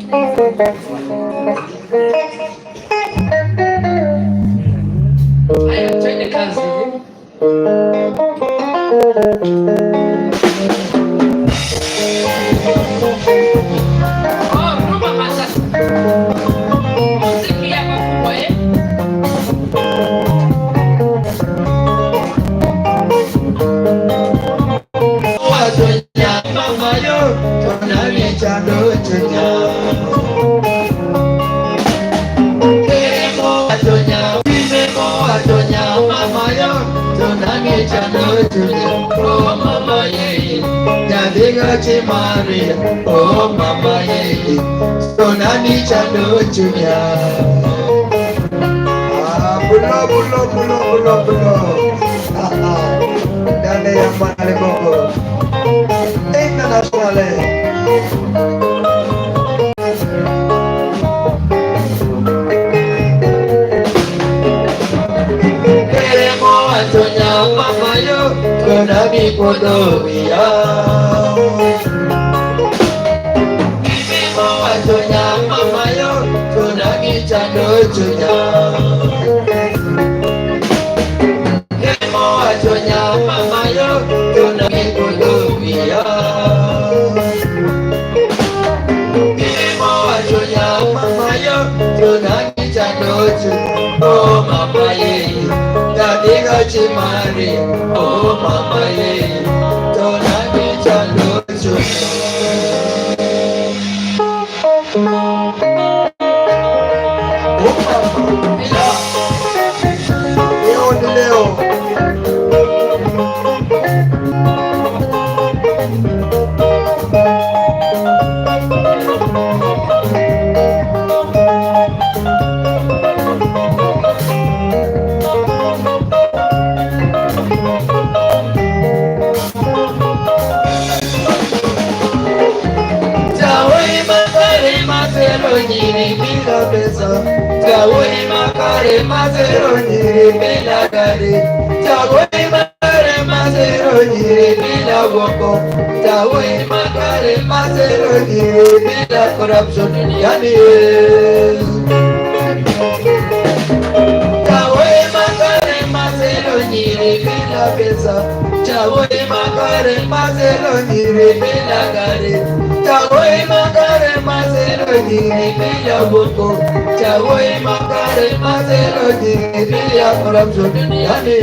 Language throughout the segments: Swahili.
Haya, twende kazi. Maria, oh mama ye, sonani chando chunya. Bulo. Dale yang mana Bongo? International. Queremos soñar mama yo, con mi Colombia. Chando chunya, emo achonya mama yo, tuna Colombia. Emo achonya mama yo, tuna chando chunya. Oh mama ye, dadi gachimari. Oh mama ye, tuna chando chunya. Chagoi makare mazero nyiri bila gari. Chagoi makare mazero nyiri bila woko. Chagoi makare mazero nyiri bila corruption yani. Chagoi makare mazero nyiri bila pesa. Chagoi makare mazero nyiri bila gari. Chagoi makare mazero nyiri bila woko. Chagoi makare mazero nyiri bila corruption yani.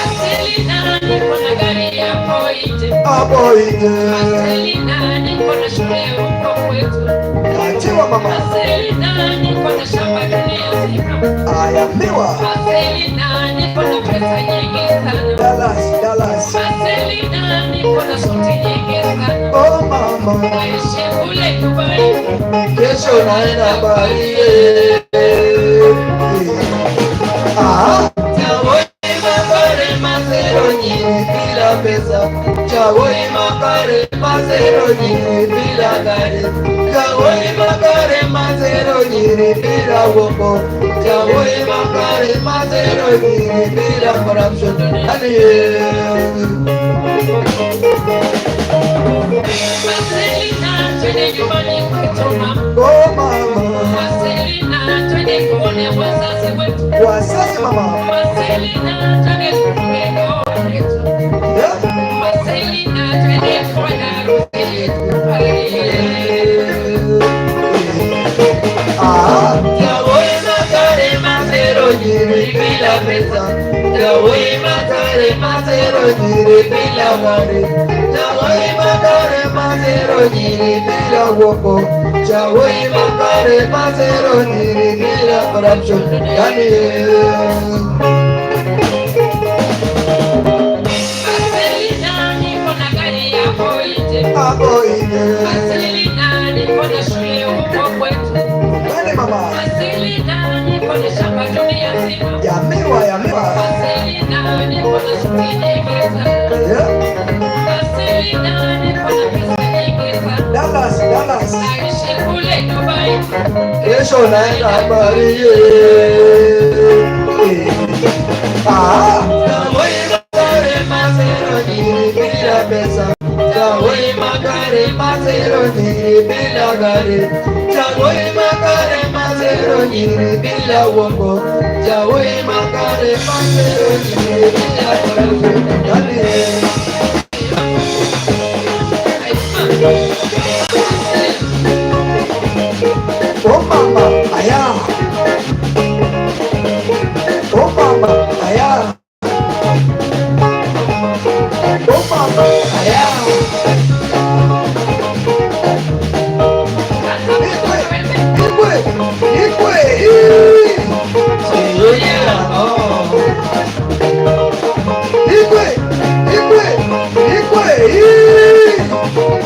Aselina ni kona gari ya poite. Aselina ni kona shule uko kwetu. Achiwa mama. Aselina ni kona shamba dunia nzima. Ayambiwa. Aselina ni kona pesa nyingi sana. Dallas. Aselina ni kona suti nyingi sana. Oh mama. Aishi kule Dubai. Kesho naenda Bali. Chagoi makare mazero nyiri bila pesa. Chagoi makare mazero nyiri bila gari. Chagoi makare mazero nyiri bila woko. Chagoi makare mazero nyiri bila corruption. Aselina twende nyumbani kwetu mama. Oh mama. Aselina twende kuone wazazi wetu. Wazazi mama. Aselina twende kuone ndoa yetu. Aselina twende kuone harusi yetu. Chagoi makare mazero nyiri bila pesa. Chagoi makare mazero nyiri bila gari. Chagoi makare mazero nyiri bila woko. Chagoi makare mazero nyiri bila corruption yani. Aselina ni kona gari ya poite. Aselina ni kona shule uko kwetu. Mama. Aselina ni kona shamba dunia nzima. Yamiwa. Aselina ni kona suti nyingi sana. Aselina ni kona pesa nyingi sana. Dallas. Aishi kule Dubai. Kesho naenda Bali. Chagoi makare mazero nyiri bila pesa. Chagoi makare mazero nyiri bila gari. Chagoi makare mazero nyiri bila wongo. Chagoi makare mazero nyiri bila gari. Oh mama, aya. Oh mama, aya. Oh mama, aya. Ikwe, Siyunia, oh. Ikwe,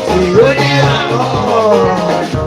Siyunia, oh.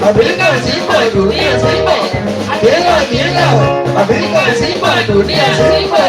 Amerika Simba dunia Simba. Amerika Simba dunia Simba.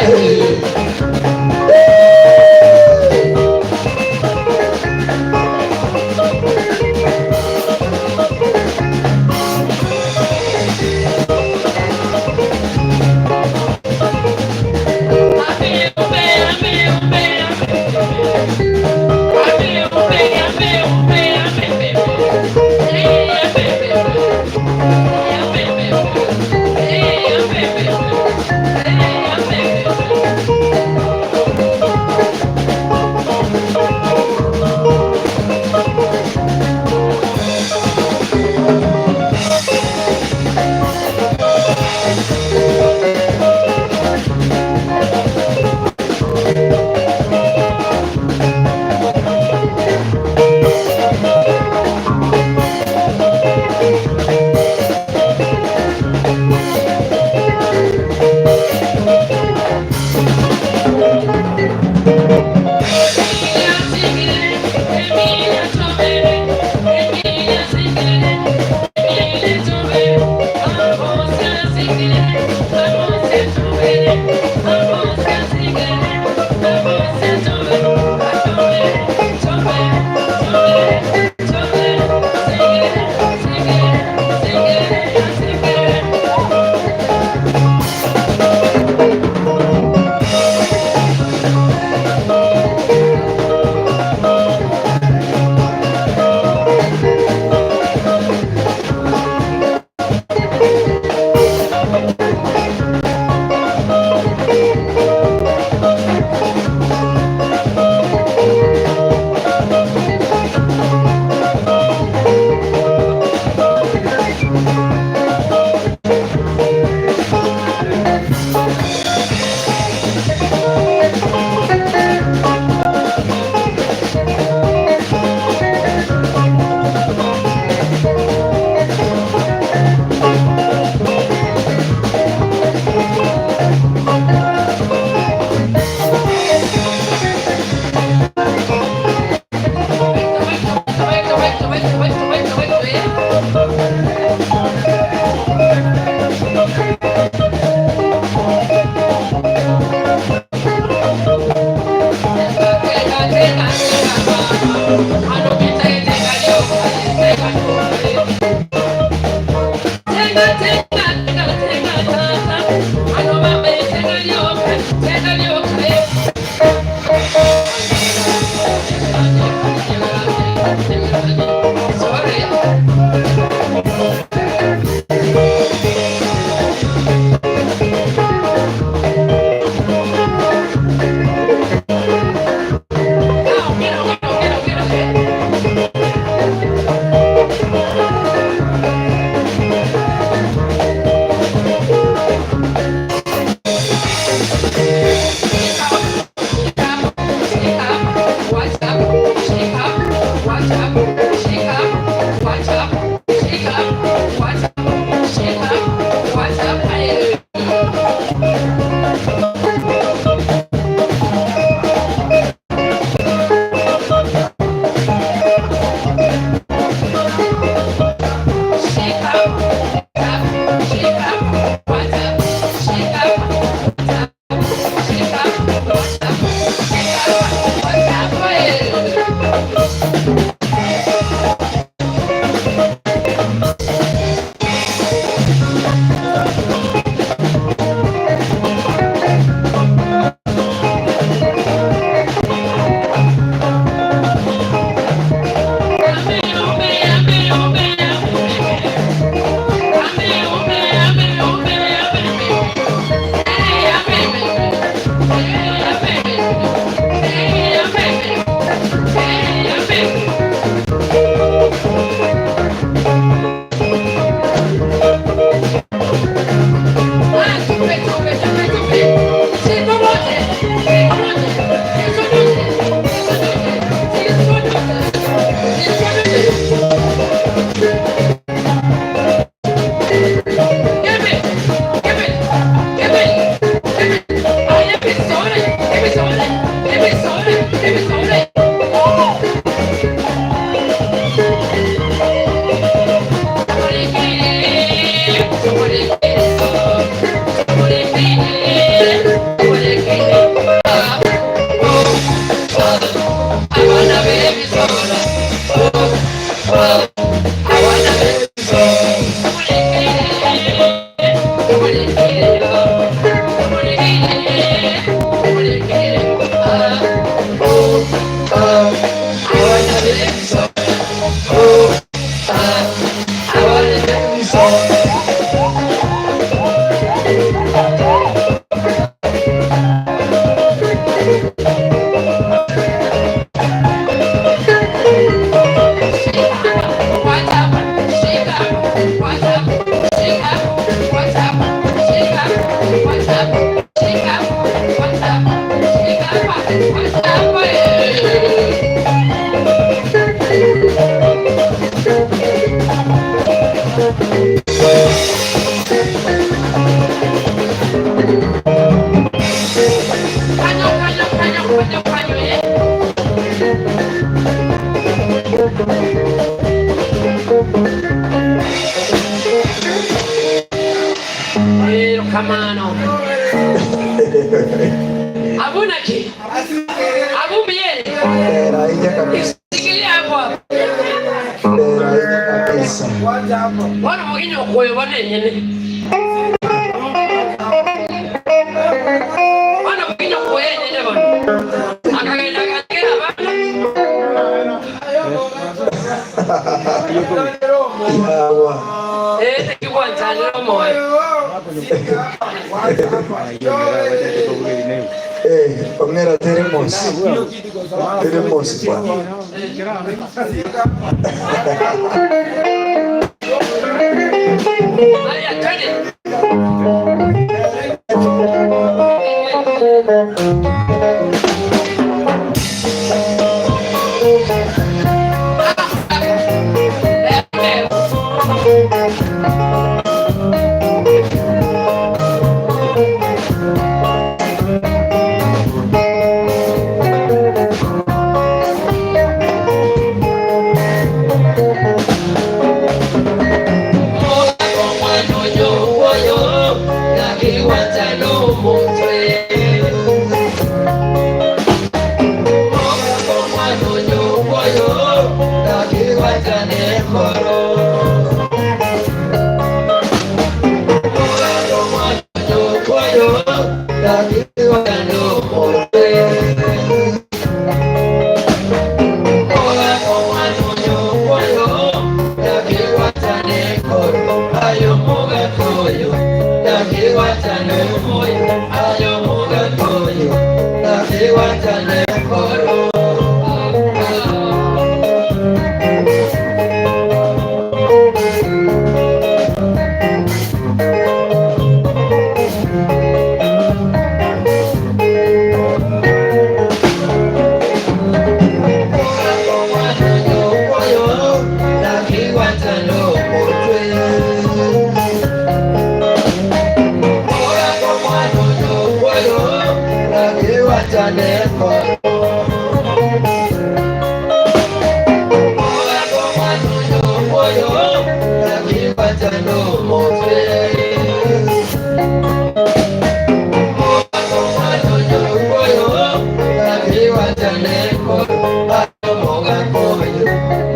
Ongera tenemos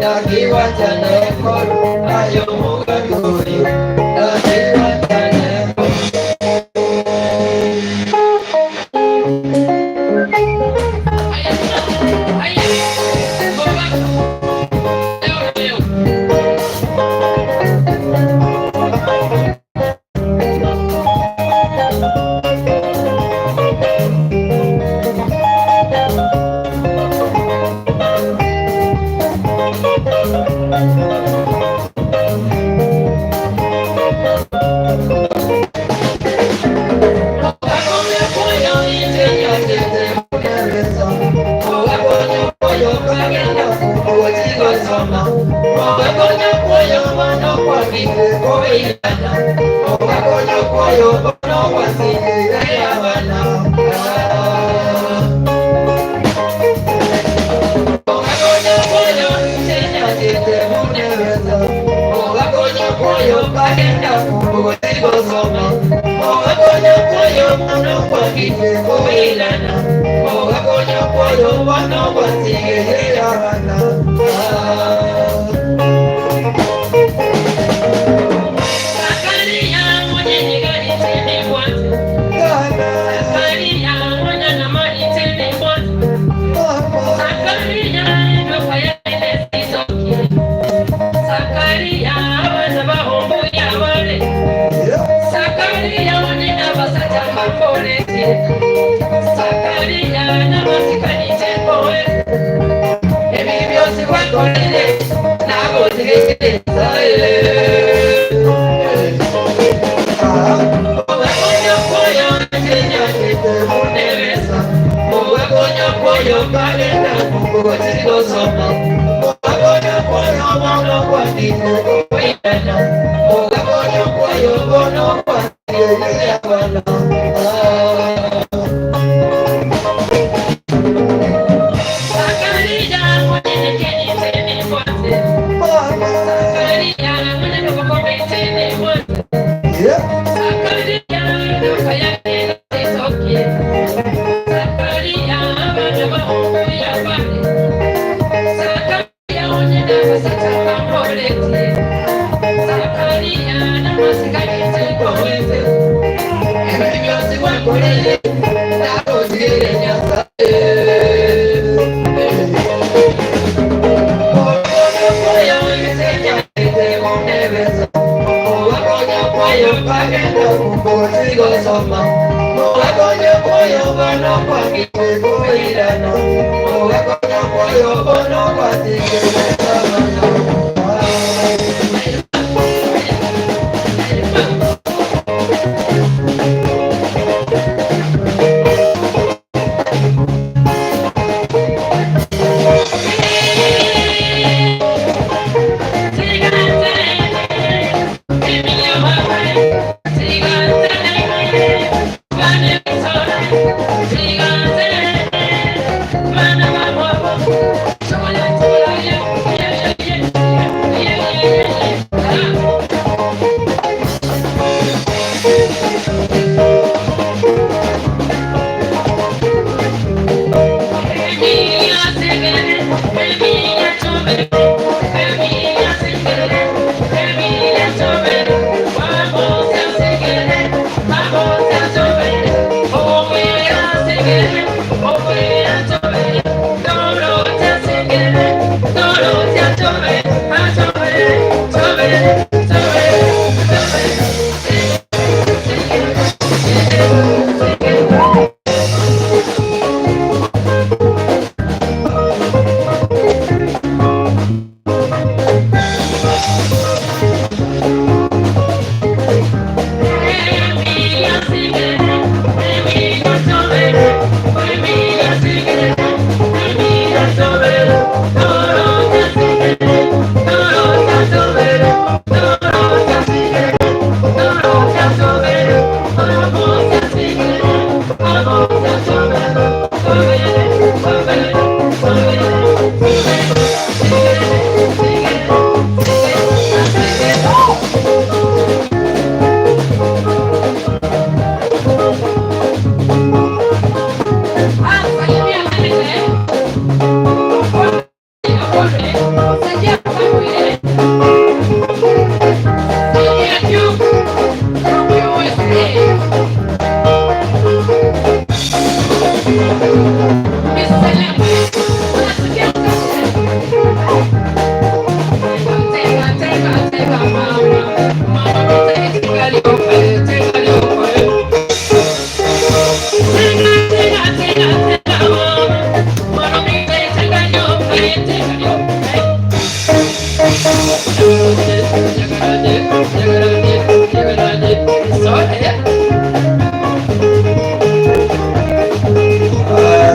Nakiwachane koro ayo mugagoyo nakiwachane koro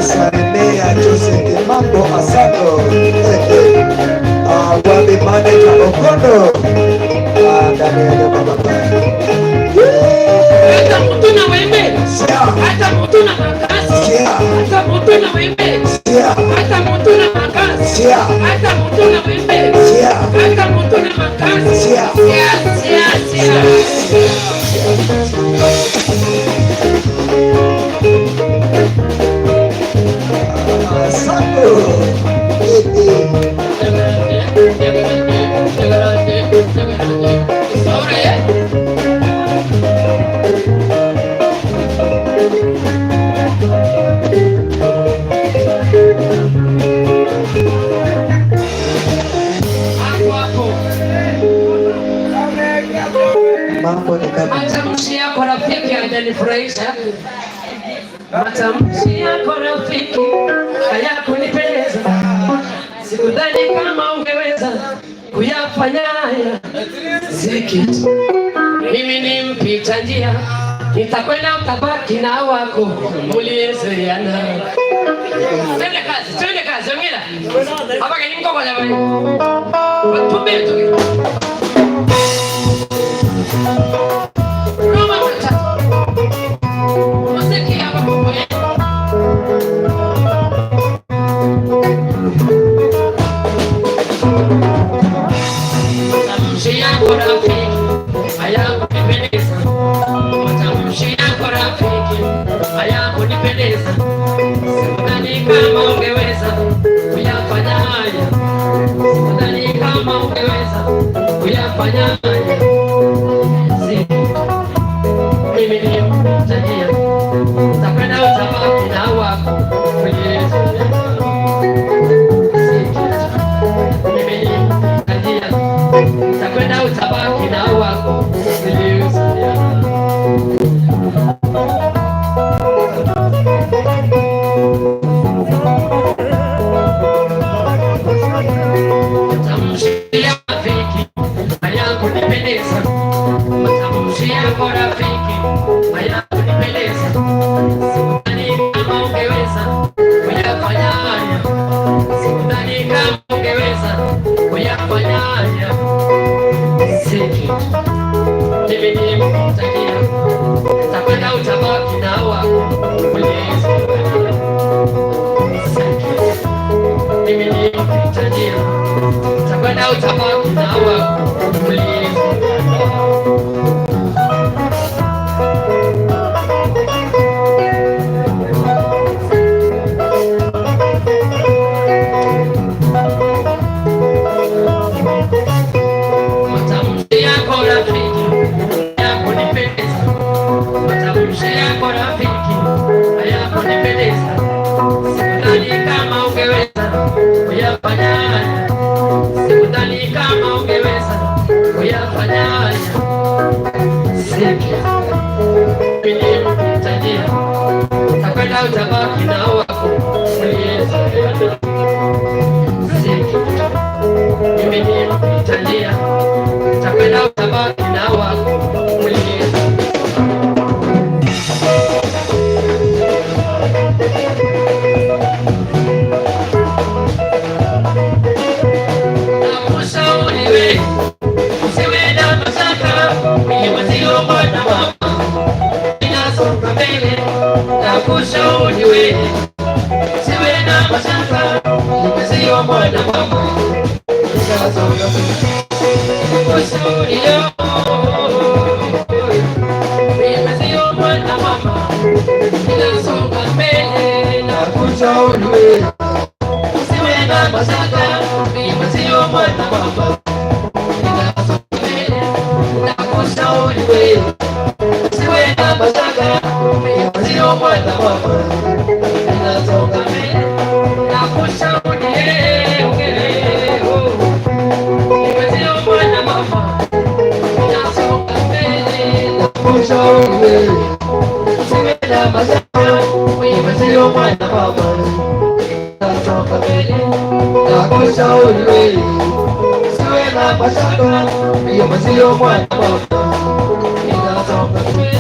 Salimia Jose Mambo Asado Wabi Manager Okono Daniel Baba. Hata mtu na wembe, hata mtu na makasi, hata mtu na wembe, hata mtu na makasi, hata mtu na wembe, hata mtu na makasi. Matamshi yako rafiki hayanifurahisha. Matamshi yako rafiki hayakunipendeza. Sikudhani kama ungeweza kuyafanya haya. Sikitu, mimi ni mpita njia, nitakwenda utabaki na wako muliezeana. Twende kazi, ongea. Hapa kani mkoko jamani. Watupe tu. Usiwe na mashaka mimi sio mwana mama, ninasonga mbele na kushauri wewe, usiwe na mashaka, mimi sio mwana mama, ninasonga mbele na kushauri wewe, mimi sio mwana mama, ninasonga mbele na kushauri wewe, usiwe na mashaka, mimi sio mwana mama, ninasonga mbele na kushauri wewe, usiwe na mashaka, mimi sio mwana mama, ninasonga mbele.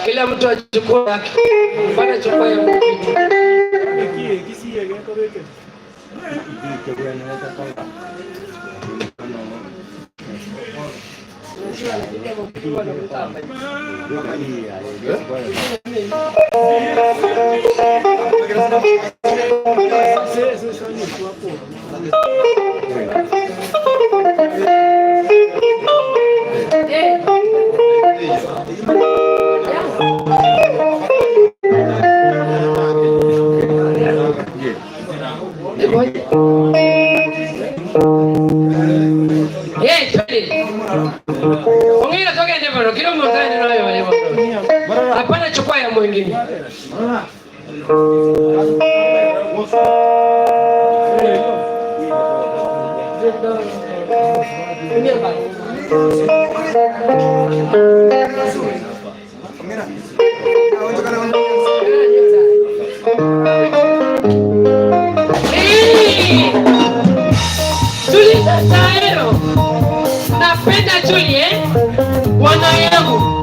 Kila mtu achukue yake. Fanya chupa ya Mungu. Hapana chukua ya mwingine. Napenda Julie, bwana yangu.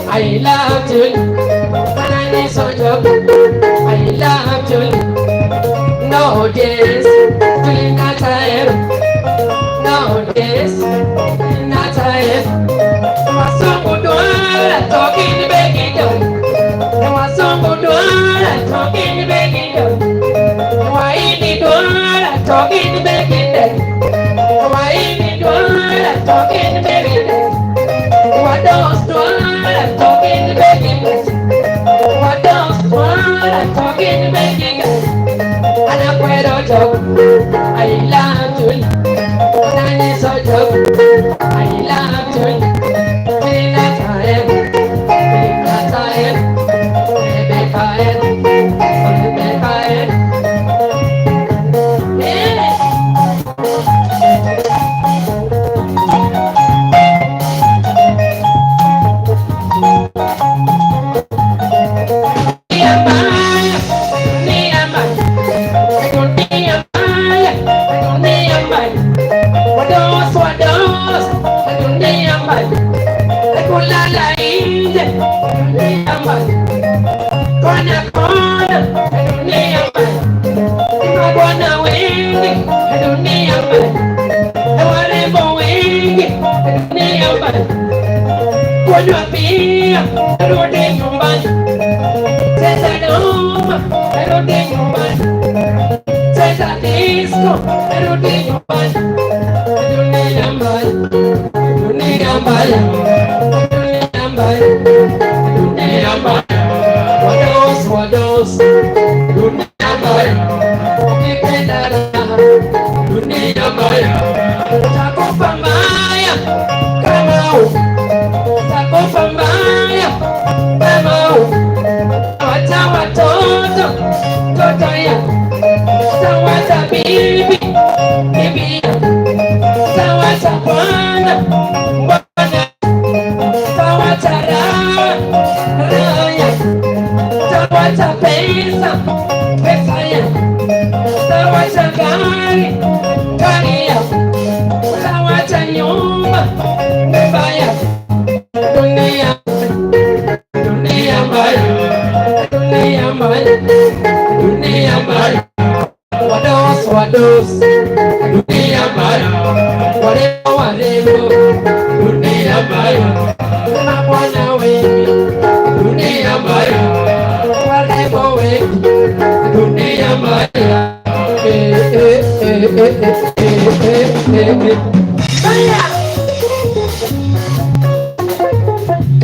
I love you, and I need so job. I love you, no days, doing that time, no days, doing that time. My song would do all talking the baby down. My song would do all talking the baby down. Why did all talking the baby down? Why did all talking the baby down? What does do all joke. I love you. That is a joke. I love you. Be not tired. Be not tired. Be tired. Be tired. Yeah.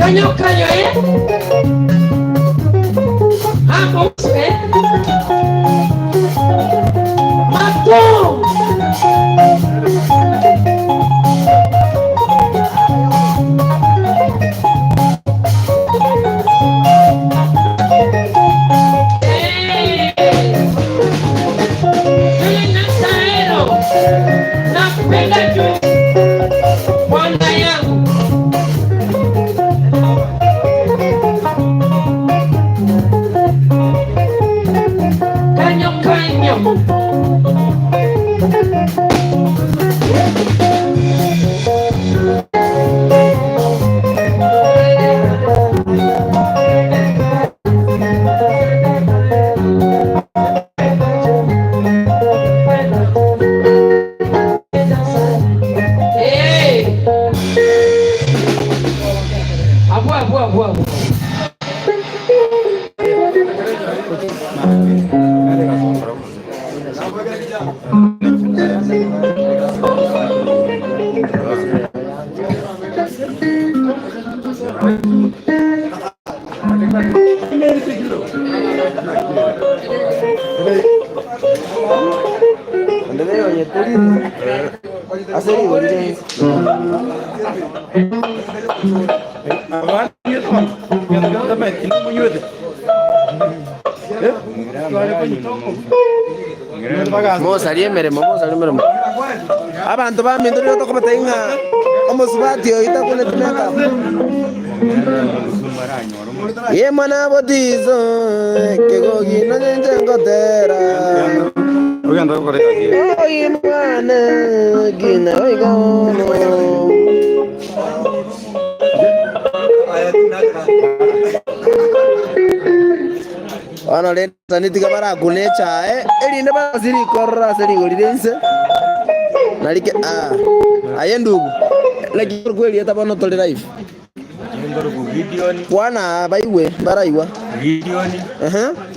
Kanyo Vamos, matou! Mosalie meremo abantu bamindurire to kubatenga omusubati oita kule tumeka ye mana botizo kegogi no njengotera oganda kore oyi mwana gina oigono ana le sanitiga bara kunecha eri ne basiri korra seri golirense nalike aye ndugu lakini kweli hata bano tole live bwana baiwe baraiwa Gideoni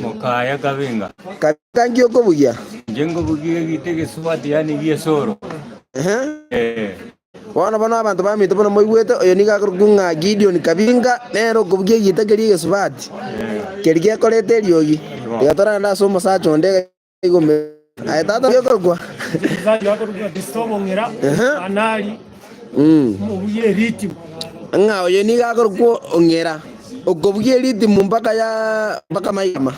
mukaya kabenga kangio ko bugia jengo bugia gitege subati yani gie soro bwana bano abantu bamite bano moigwete oyo niga kurunga Gideon kabinga nero ko bugia gitegerie subati kerige korete riogi yatora nda somo sa chonde igome Ai tata yokorwa. Zaji yokorwa distomongera anali. Mubuye riti. Nga oye ni gakorwa ongera. Okobuye riti mpaka ya mpaka maima.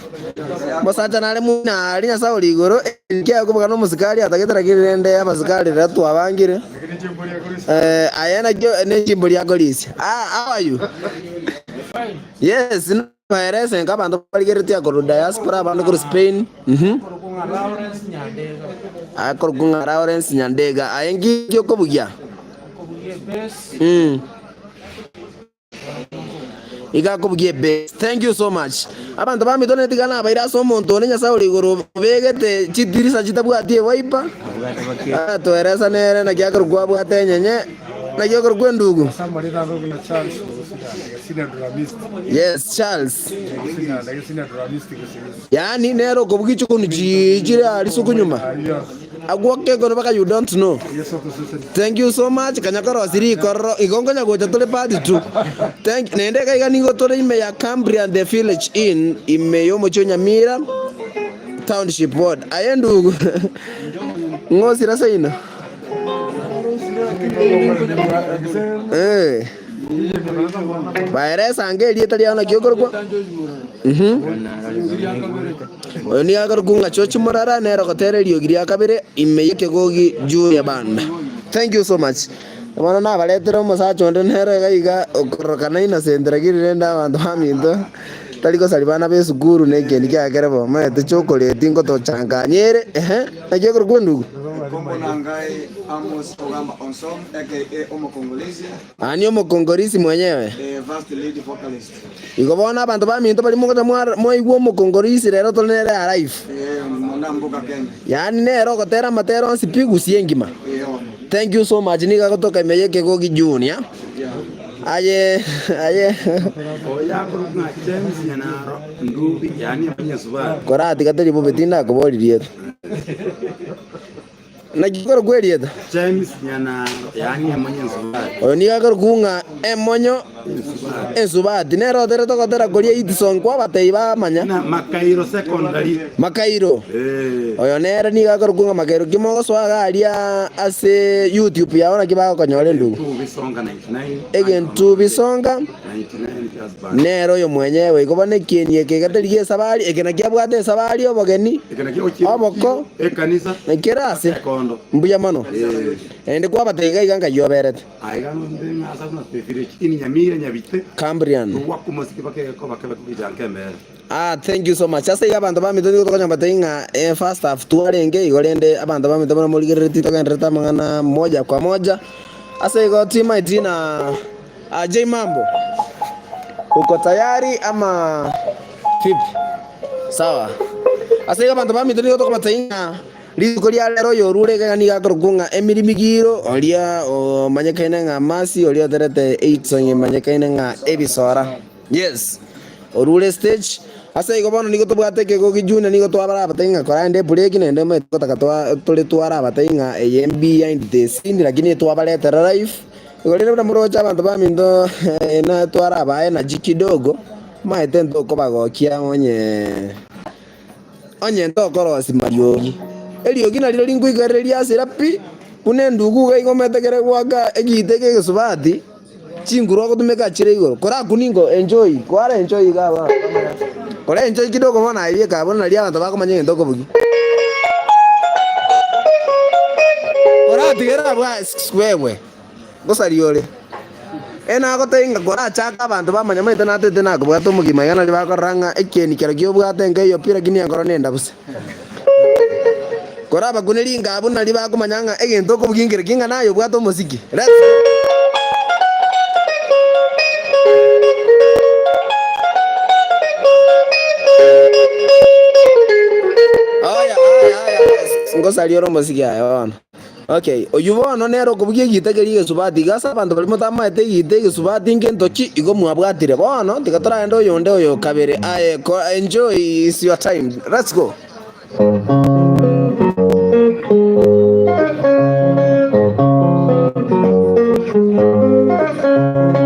Bosacha nale muna ali nya sauli igoro nkia kubuka no musikali atagetera kirende ya musikali ratu abangire. Ayana jo ne jimbo lya golisi. How are you? Yes, no parece nga bantu baligere ya ko diaspora bantu ko Spain. Akorgunga Lawrence Nyandega ayengi kyo kobugia. Iga kobugie best. Thank you so much. Abantu bamitone tigana baira so monto nya sauli goro begete chidirisa chitabwatie waipa. Toeresa nere na kya korgwa bwate nyenye. Na kya korgwa ndugu. Yes, Charles. Yani nero kobugicho kunjira alisuku nyuma. Agwoke gono baka you don't know. Thank you so much. Kanyakoro asiri korro igongonya gocha tole party tu. Thank nende kaiga ningo tole ime ya Cambrian the Village Inn ime yomo chonya mira Township Ward. Ayendu ngosi rasa ino. Virus angeli italiana kyokorwa. Oni agargunga chochi morara nero kotere liogiria kabere imeyeke gogi juu ya banda. Thank you so much. Bana na baletero mosacho ndo nero gaiga okorokana ina sendera girenda bantu haminto. Taliko salibana be suguru nege nikya kerebo mate chocolate ngo to changanyere na kyokorwa ndugu. Kombo nangai Amos Ogamba Onsom aka Omo Congolese. Ani Omo Congolese mwenyewe. Vast lead vocalist. Ikobona abantu baminto bali muko mo igwo Omo Congolese rero tonere alive. Mona mboka Kenya. Yani nero gotera matero sipigu siengima. Thank you so much niga gotoka meyeke gogi junior. Aye. Oya kurunga James Nyanaro ndubi yani abanyezuba. Korati gatari bobetinda koboririe. Na kikoro kweli eta James Nyanaro yani abanyezuba. Oni gakorgunga emonyo Ensubati nero tere to kotera koria itison kwa batei ba manya Na Makairo secondary. Makairo oyo nere ni gakorgunga Makairo kimogo swaga alia ase YouTube yaona kibako konyole ndugu Bisonga 99 Again tu bisonga 99 just nero yo mwenyewe ikobone kienie kegaterigie sabari ekena kiabwate sabari obogeni oboko ekanisa nekirase kondo mbuya mano ende kwa bateiga iganga yoberete aiga ndinga asabuna tefire ini nyamire nyabite Cambrian wakumasiki bakeko bakabakijanga mbere. Thank you so much. Sasa abantu bamitoni kutoka bateinga first half tuarenge igolende abantu bamitoni muligiriti toka ndireta mangana moja kwa moja. Sasa iko tima itina J Mambo. Uko tayari ama vipi? Sawa. Sasa iko abantu bamitoni kutoka bateinga likolia lero yorure kani gakorgunga Emily Migiro olia o manyakaina nga masi olia terete 8 sonye manyakaina nga ebisora. Yes. Orule stage asa iko bono niko tobwate ke go kijuna niko twabara batenga korande break nende me tokatwa tole twara batenga AMB behind the scene lakini twabaleta live igolene bra murocha abantu bamindo na twara bae na jikidogo maete ndo ko bagokia onye ndo korosi mariogi eliogi na lilo lingu igareria serapi kune ndugu ga igometekere gwaka egiteke gesubati chinguru kutumeka chire igoro kora kuningo enjoy kwara enjoy gaba kora enjoy kidogo bona iye ka bona lia abantu bakomanye ndoko bugi kora tigera bwa wewe gosariole ena gotenga kora chaka abantu bamanya mete na tete na kubwa to mugima yana li bakoranga ekeni kero gyo bwate ngeyo pira kini akoro nenda buse kora baguneli ngabo na li bakomanyanga egento ko bugingire kinga nayo bwato muziki let's ngosalioro muziki ayo. Okay, oyubono nero kubugie gitegerie subati gasa bantu bali mutama gitege subati ngentoki igo mwabwatire bono tigatora endo yonde oyo kabere enjoy is your time. Let's go.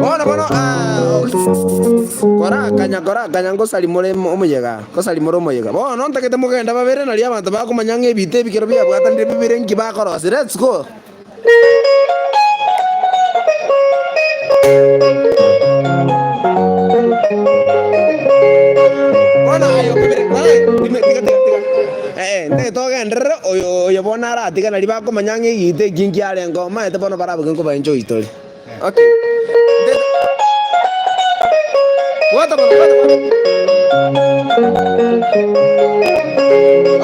Bono kora kanya kora kanyango salimore omuyega ko salimore omuyega bono ntakete mugenda babere nari abantu bakumanya ng'ebite ebikero byabwatanire bibere nkibakorosi. Let's go. Bona ayo bibere nte togendere oyo bona aratiga nari bakumanya ng'egite kinkiare ngoma ete bono barabuge nkuba enjoy story. Okay. What about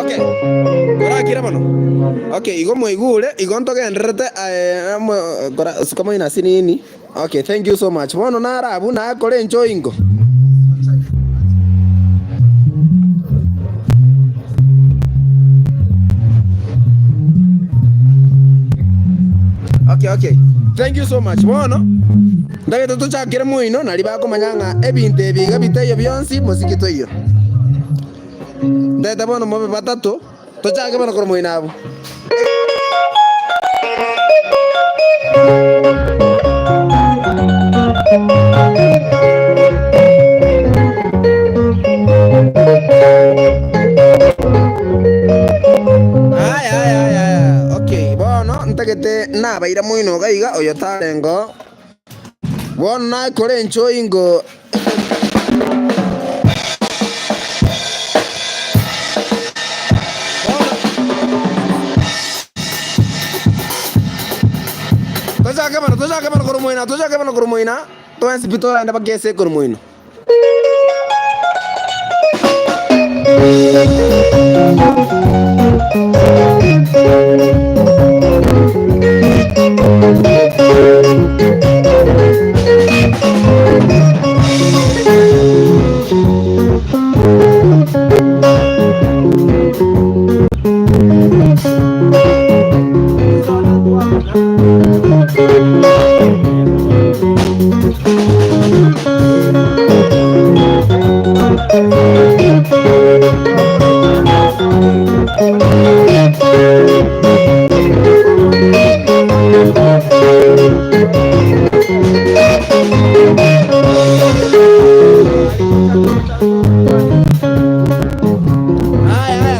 okay. Kora kira bono. Okay, igo moigure, igo ntogenderete kora kama ina sinini. Okay, thank you so much. Bono narabu na kore enjoyingo. Okay. Thank you so much. Bono ndagete tuchakire muino nari bakumanyanga ebintu ebiga biteyo byonsi musikito iyo. Ndete bono mobe batatu tuchake bono koro muino abo. Okay, bono ntagete nabaira muino gaiga oyo tarengo. Bono na kore enjoyingo. Toja kama kurumoina. Toa sipito anda bagese kurumoina.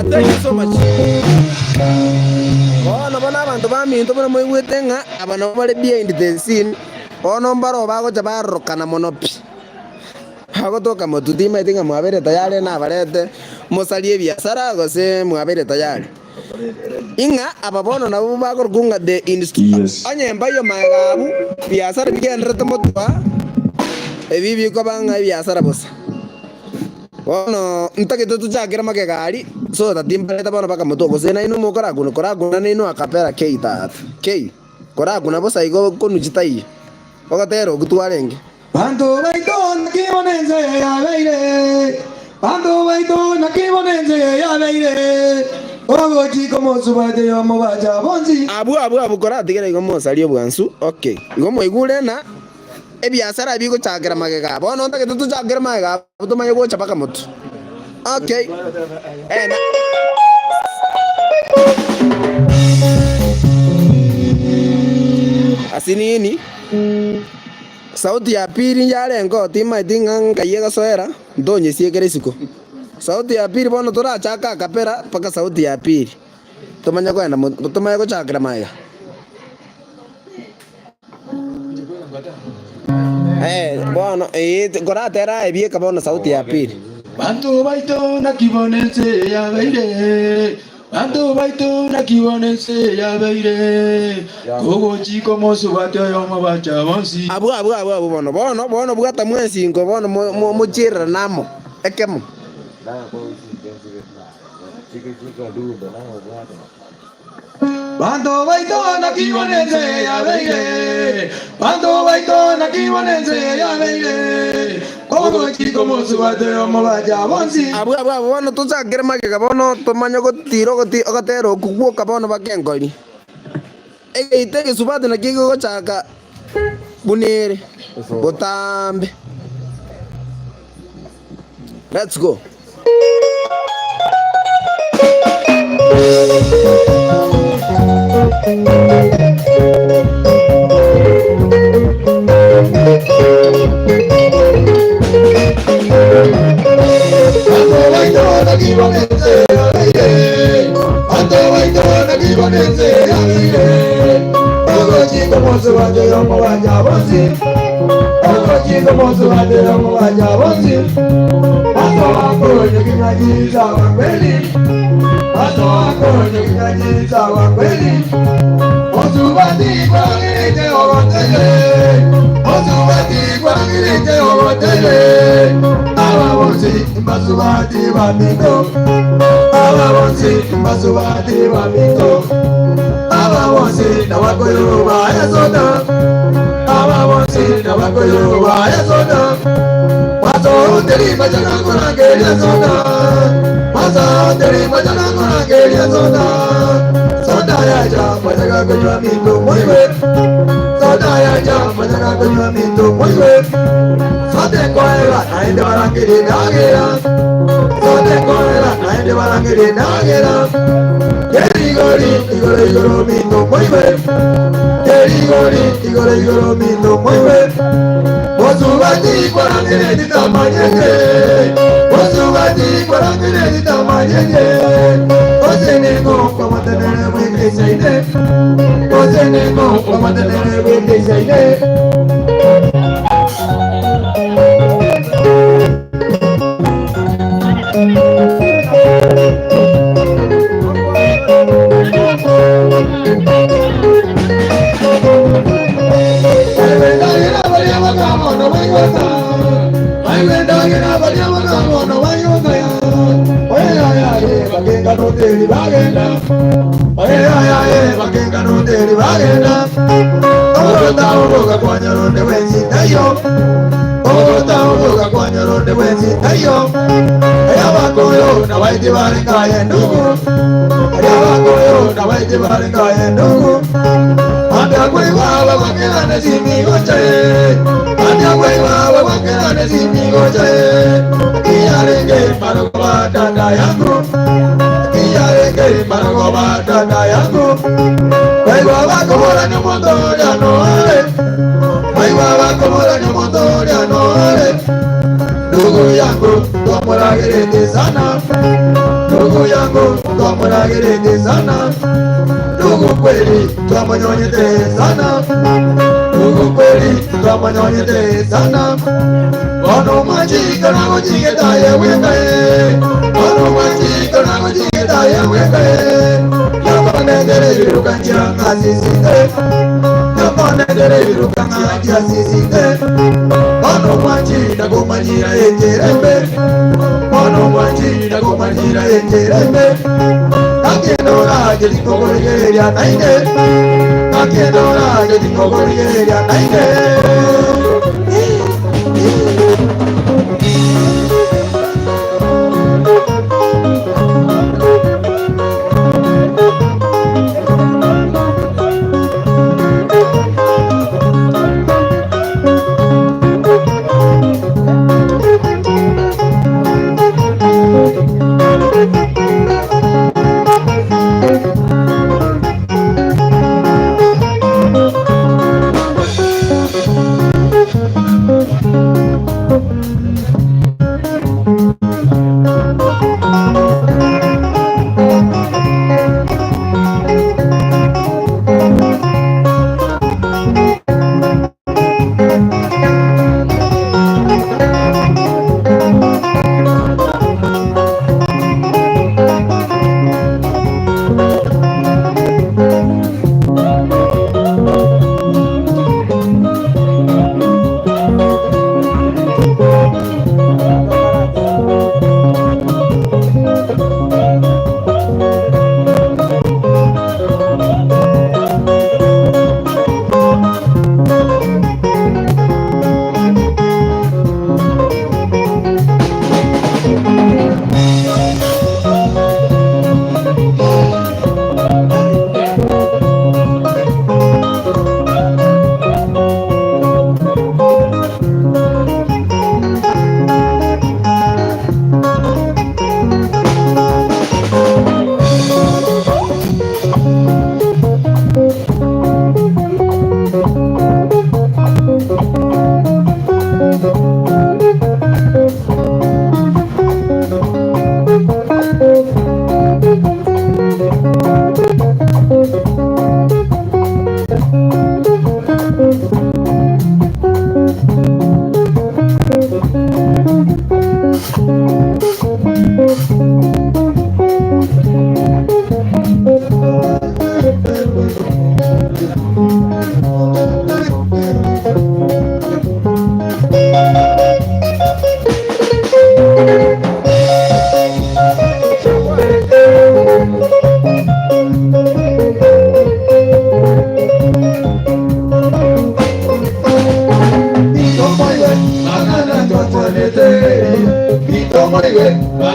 Thank you so much. Bono bona abantu baminto bona moigwetenga abana bari behind the scene. Ono mbaro bago chabarokana monopi. Hago toka motutima itinga mwabere tayari na barete musalie biashara gose mwabere tayari. Inga ababono na bago runga de institute. Anye mbayo magabu biashara bigendrete motwa. Ebibi ko banga biashara bosa. Bono ntake tuchakira makegari so tatimbaleta bono baka motoko sena ino mokora kuna nino akapera keita kei kora kuna bosa igo konuchitai okatero kutwarenge Bantu baitona kibonense ya beire Bantu baitona kibonense ya beire Ogo chiko mosubate yo mobacha bonzi abu kora tigere igo mosalio bwansu. Okay igo moigure na ebiasara bigo chakira makega bono ntake tuchakira makega tumaye go chapaka moto. Okay. Asinini sauti ya pili yarengo tima idinga kayega soera ndonye siekere siko. Sauti ya pili bono tora chaka kapera paka sauti ya pili tumanya kwenda tumaye go chakira maya. Bono kora tera ebie kabono sauti ya pili. Bantu baito na kibonense ya beire Bantu baito na kibonense ya beire Kogo chiko mosubate yo mobacha bonsi Abu bono bugata mwezi ngo bono muchira namo ekemo Bantu baito na kibonense ya beire Bantu baito na kibonense ya beire Kogo chiko mosubate yo mobacha bonsi Abu bono tuchakire makega bono tumanya gotiro goti okatero kuguoka bono bakengori Egeite subate na kigo gochaka bunere botambe. Let's go. Ogoji como se va de yomo vaya bonzi. Ogoji como se va de yomo vaya bonzi. Ato akoyo kinyaji sawa kweli. Ato akoyo kinyaji sawa kweli. Osubati kwa ngirite orotele. Osubati kwa ngirite orotele. Awa bonzi mbasubati bamito. Awa bonzi mbasubati bamito. Awa bonzi na wakoyo baya soda. Awa bonzi na wakoyo baya soda. Maso teri majana kona geria soda. Maso teri majana kona geria soda. Soda ya ja majana kona mito moiwe. Soda ya ja majana kona mito moiwe. Sote koera naende barangiri nagera. Sote koera naende barangiri nagera. Igoro mito moiwe. Igoro mito moiwe. Osubati kwa ngire ditamanyenge. Osubati kwa ngire ditamanyenge. Oseneko kwa matenere wende seine. Oseneko kwa matenere wende seine. Ndugu kweli twamanyonyete sana. Ndugu kweli twamanyonyete sana. Ono majika na kujigeta yewekae. Ono majika na kujigeta yewekae. Yapanendere virukanjira ngasisite. Yapanendere virukanjira sisite. Ono majika kumanyira ejerembe. Ono majika kumanyira ejerembe. Kakendora jadi kogorigeria naine. Kakendora jadi kogorigeria naine.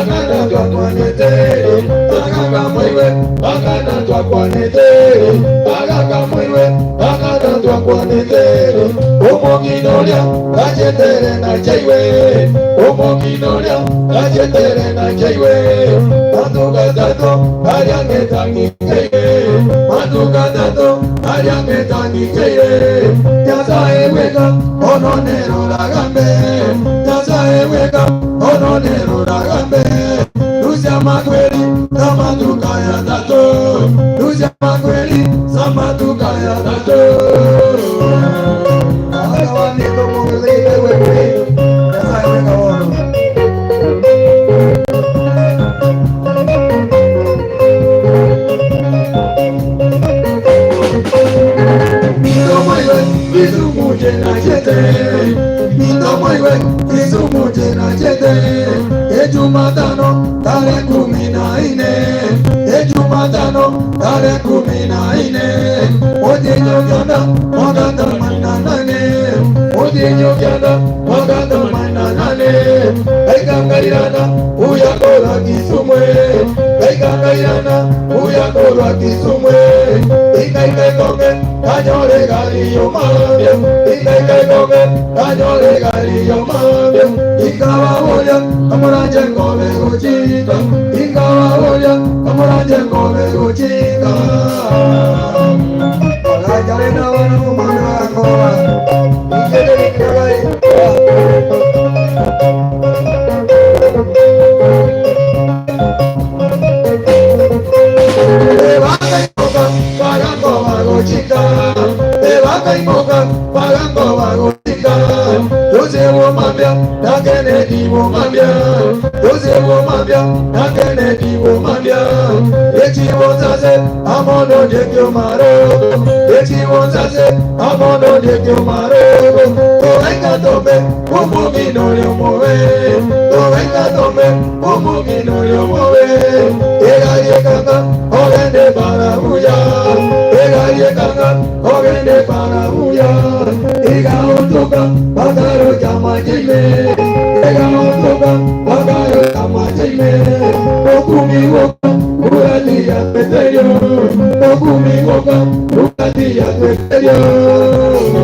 akana twakwanetero akaka mwiwe akana twakwanetero akaka mwiwe akana twakwanetero omoginoria achetere na chaiwe omoginoria achetere na chaiwe madugatato ariangetangikeire madugatato ariangetangikeire Nyasaye weka ononero ragambe Nyasaye weka ononero ragambe Lucia makweli samaduka ya tato Lucia makweli samaduka ya tato Akawanito mungilite wewe Nyasaye weka ono Izumuje na jete, mitomoiwe, izumuje na jete. Ejumatano tarehe 14, Ejumatano tarehe 14. Odinyogyanda mwaka 88, Odinyogyanda mwaka 88. Aikangairana uyakola Kisumwe, Aikangairana uyakola Kisumwe. Ikaikonge kanyore galiyo mambia, ikaikonge kanyore galiyo mambia. Ikawaoya kamuranje ngome kuchika, ikawaoya kamuranje ngome kuchika. Alajare na wanu mwana koa, ikele ikai. Pagando vagotika, Jose Womambia, na Kennedy Womambia, Jose Womambia, na Kennedy Womambia, Echi Wonzase, Amono de Kiomaro, Echi Wonzase, Amono de Kiomaro, Tovenga Tome, Omogino Yomoe, Tovenga Tome, Omogino Yomoe, Ega Yekanga, Ogende Barabuya, Ega Yekanga, Ogende Barabuya, Ega Otoka, Bagaro Jamajime, Ega Otoka, Bagaro Jamajime, Okumi Woka, Urati ya Peterio, Okumi Woka, Urati ya Peterio.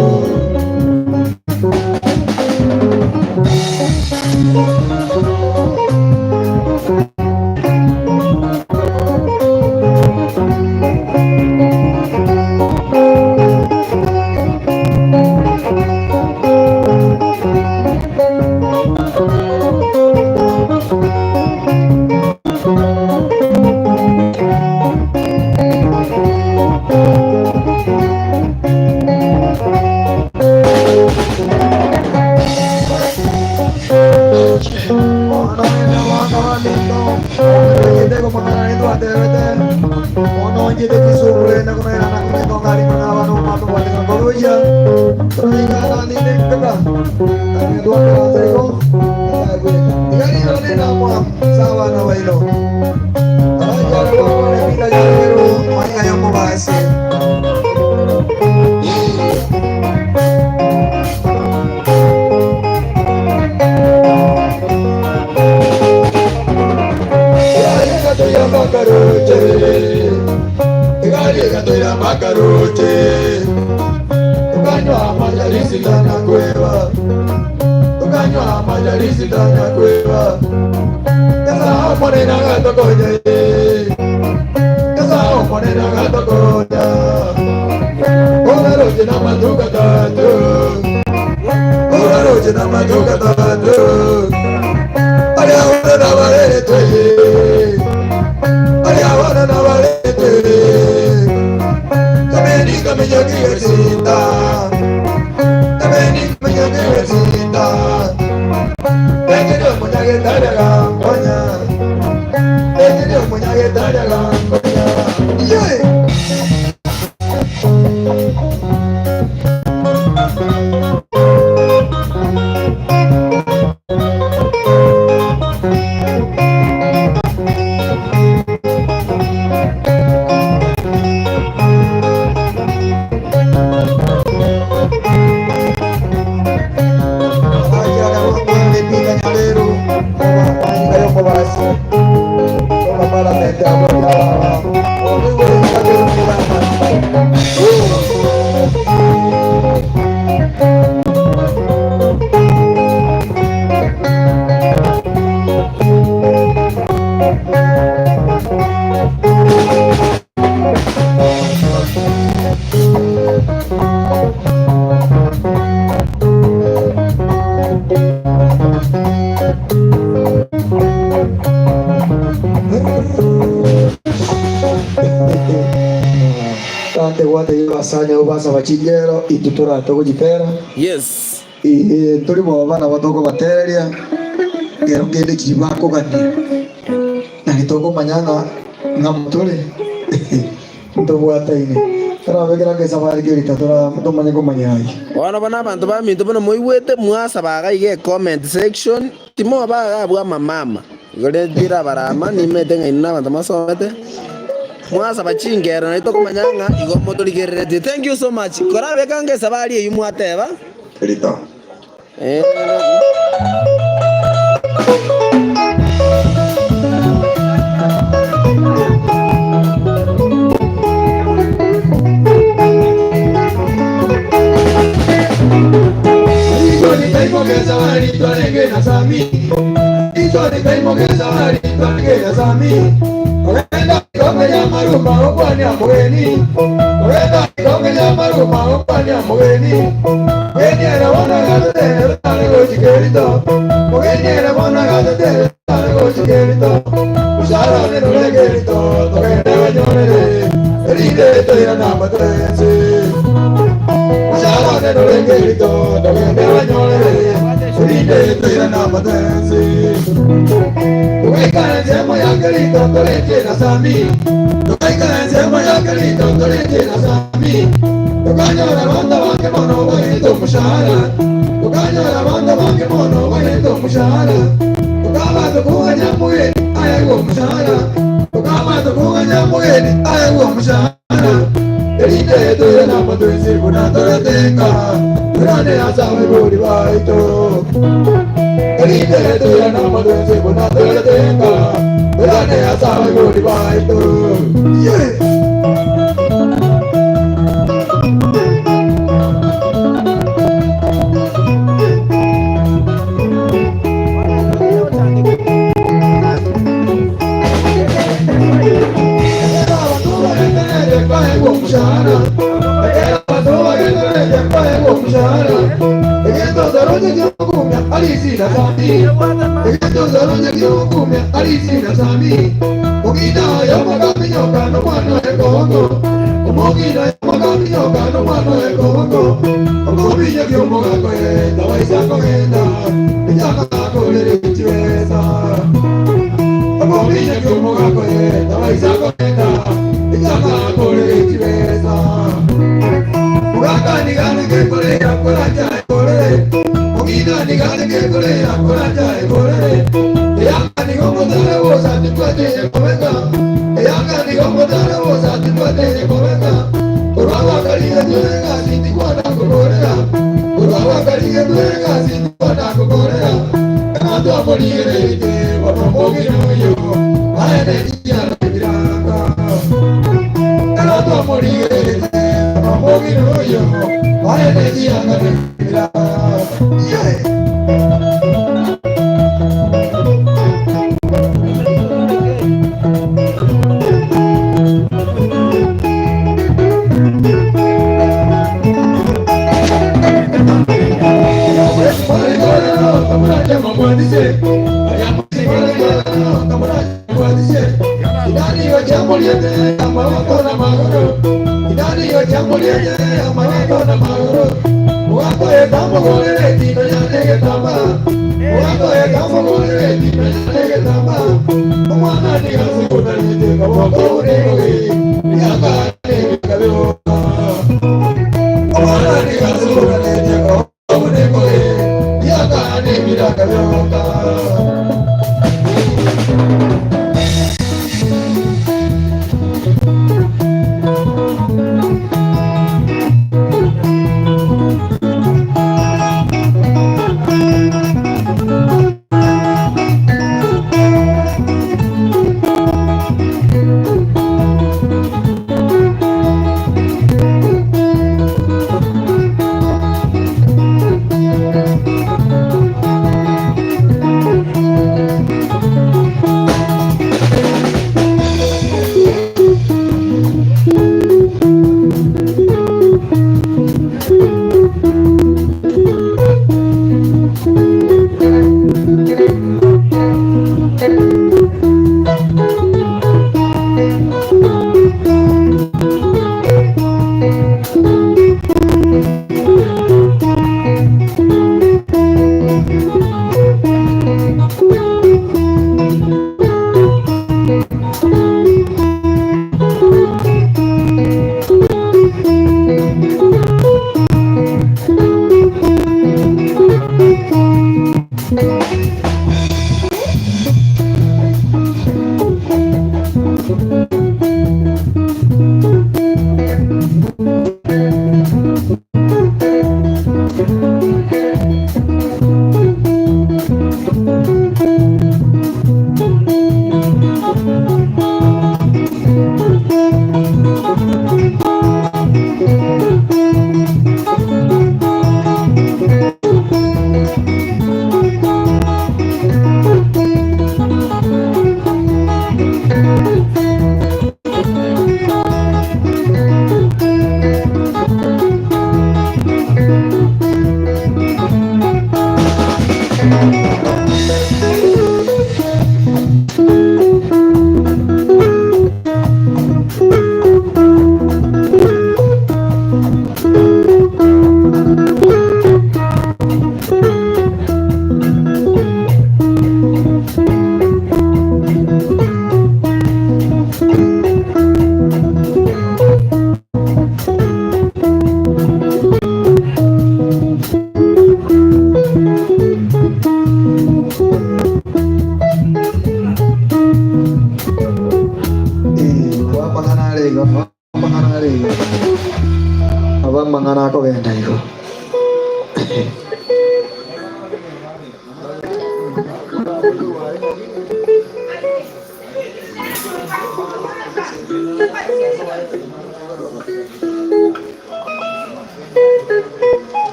Tukanywa majalisi ndani ya kueva, tukanywa majalisi ndani ya kueva. Kasa omonena gato konya, kasa omonena gato konya. Ogaroje na maduka tatu, ogaroje na maduka tatu. Alia wana na walete, alia wana na walete. Kameni kamenya kiwesita, kameni kamenya kiwesita. Ekidio munyage tadaga konya, ekidio munyage tadaga konya. Yeah. Basi Tante guate y'abasanya ubasa bachingero itutura togujipera. Yes. Turi mu bana batoko bateria. Ngero ngende kibako gati. Na hitoko manyanga ngamutore. Ndo guata ine. Tara vegera ke safari ke rita tora ndo manyako manyai. Wana bana bantu ba mintu bana moiwete mwasa baga ige comment section. Timo baga bwa mama. Gole dira barama ni metenga ina bantu masomete. Mwasa bachingera na itoko manyanga igo motori gerete. Thank you so much. Kora bekange sabari eyu mwateba. Rita.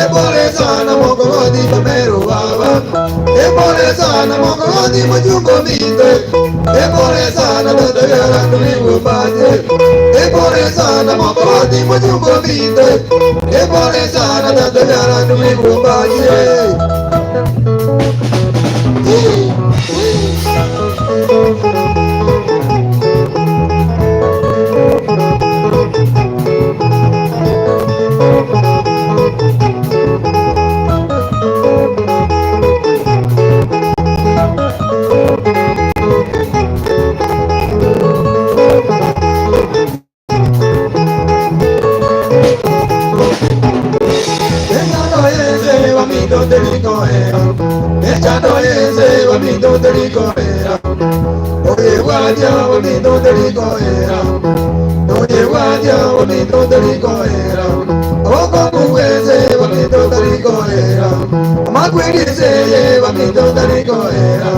Ebole sana moko mokodi pamero baba. Epole sana mokodi mojungo mite. Epole sana tata yara tulivu baje. Epole sana mokodi mojungo mite. Epole sana tata yara tulivu baje. Echando ese bonito de ricoera, oye guadia bonito de ricoera, oye guadia bonito de ricoera, o como ese bonito de ricoera, amacuirice bonito de ricoera,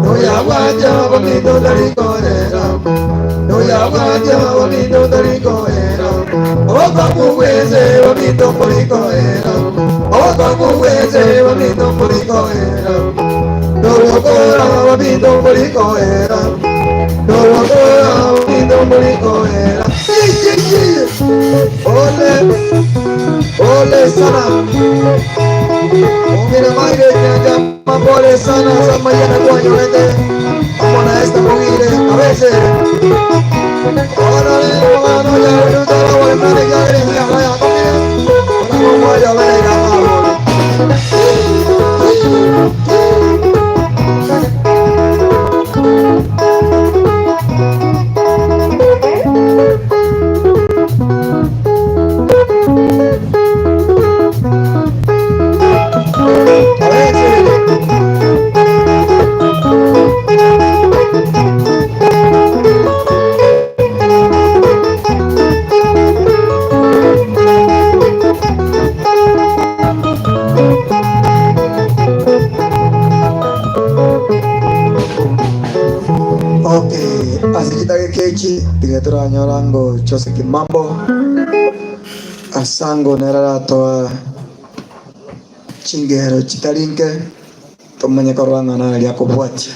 oye guadia bonito de ricoera, oye guadia bonito de ricoera, o como ese bonito de ricoera. Como ese bonito purico era, no lo cora bonito purico era, no lo cora bonito purico era. Ole, ole sana. Mira madre que llama por sana, esa mañana cuando vete, vamos a esta mujer a veces. Ahora le vamos a ya no te la voy a manejar en la vaya comida, vamos a ya ver. Tigetera nyorango chose kimambo asango nerara toa chingero chitarinke tomanya koranga na ya kubwatia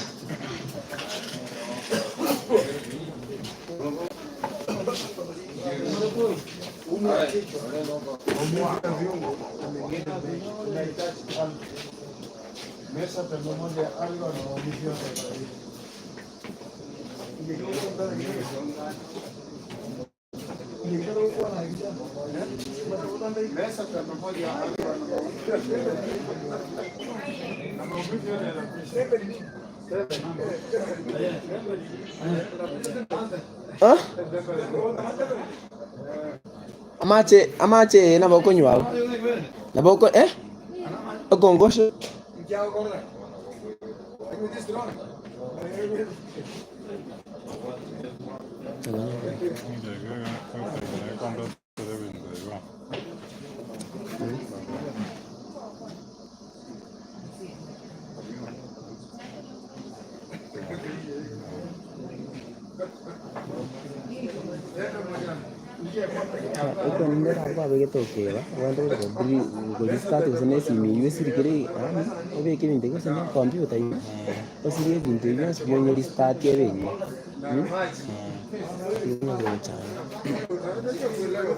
mesa tenemos de algo no misión. Huh? Amache na boko nywa. Na boko Ogongosho. Ito ninde apa begitu oke lah. Wanto beli start ke sana si mi US dikiri. Oke kini dek sana komputer ini. Pas dia bintu ini sebenarnya di start ya begini.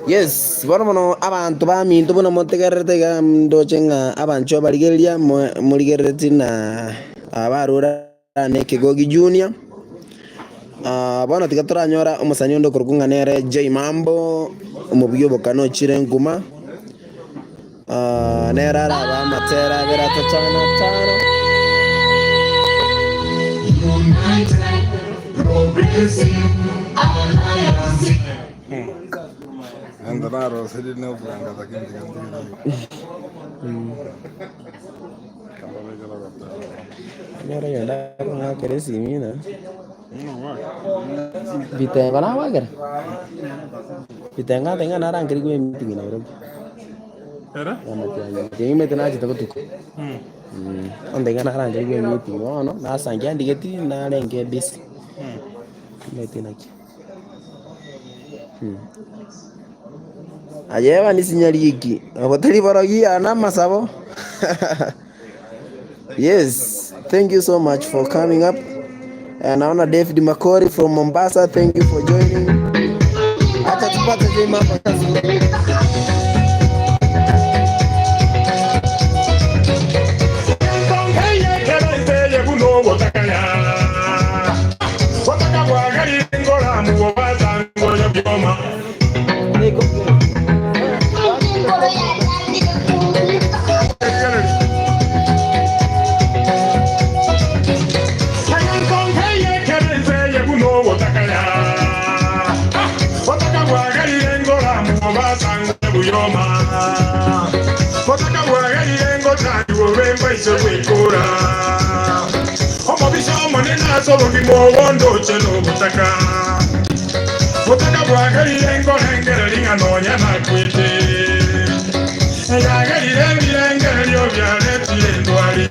Yes, boromono abantu bamintu bono motegerete gamdochenga abancho barigeria murigerete na abarura nekigogi junior. Bono tigatoranyora omusani ondo kurukunganere J Mambo omubiyobokano chire nguma nerara abamatera beratachana tano Andaro sedi no franga da kinti kanti. Nyora yanda ko kere simina. Bitenga na wager. Bitenga tenga narang kiri gue meeting na Nairobi. Era? Jadi meeting aja tako tuku. Ondenga narang kiri gue meeting. Oh no, na sangya digeti na lenge bis. Meeting aja. Ayewa ni sinyaliki abotari borogi ana masabo Yes, thank you so much for coming up. And naona David Makori from Mombasa, thank you for joining. Acha tupate je mambo mazuri. Solo mi mondo ce lo butaka bwagari lengo hengera linga nonya na kwete ya gari lenga lyo bya lepile ndwali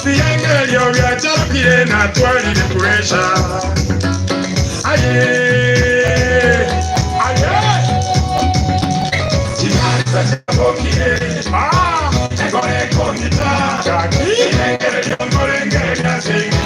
yenga lyo bya chapile na twali de pressure aye chika chapokile ngore konita yenga lyo ngore ya sing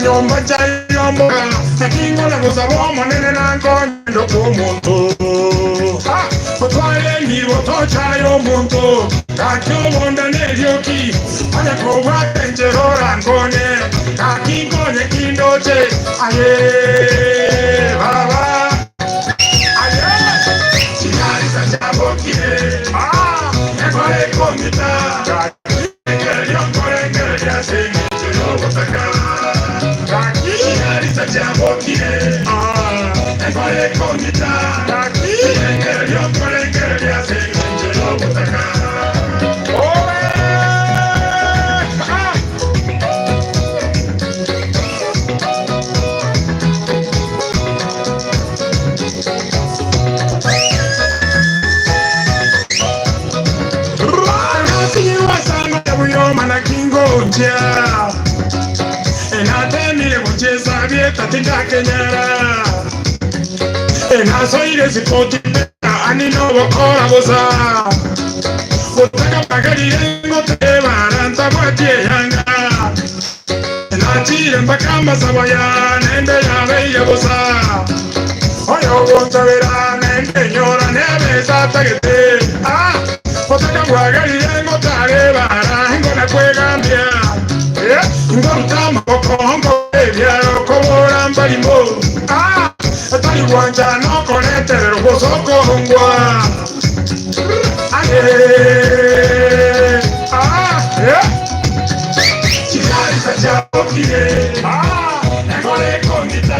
nyomba chayombo kingo na gusabo manene na ngondo kumuntu potwale ngibo tochayo muntu kakyomonda neryoki anya kowa tenjerora ngone kakingonye kindoche aye baba aye chingari sa chabokire ekore komita kakingere yongore ngere yase chirobotaka Jabokine, ekole komita, engere yokole engere yase njelo butaka. Katika Kenyara ena soire zikoti ani no bokora boza kutaka bagari ngo teba ranta bwatie yanga ena tire mpaka masabaya nende yawe ya boza oyo gontavera nende nyora nebe satagete kutaka bagari ngo tareba ngo na kwegambia ngo tama bokongo ebyaro kobora mbalimo atali wanja no konetere bosoko ngwa aye chikari sajabokire ngore konita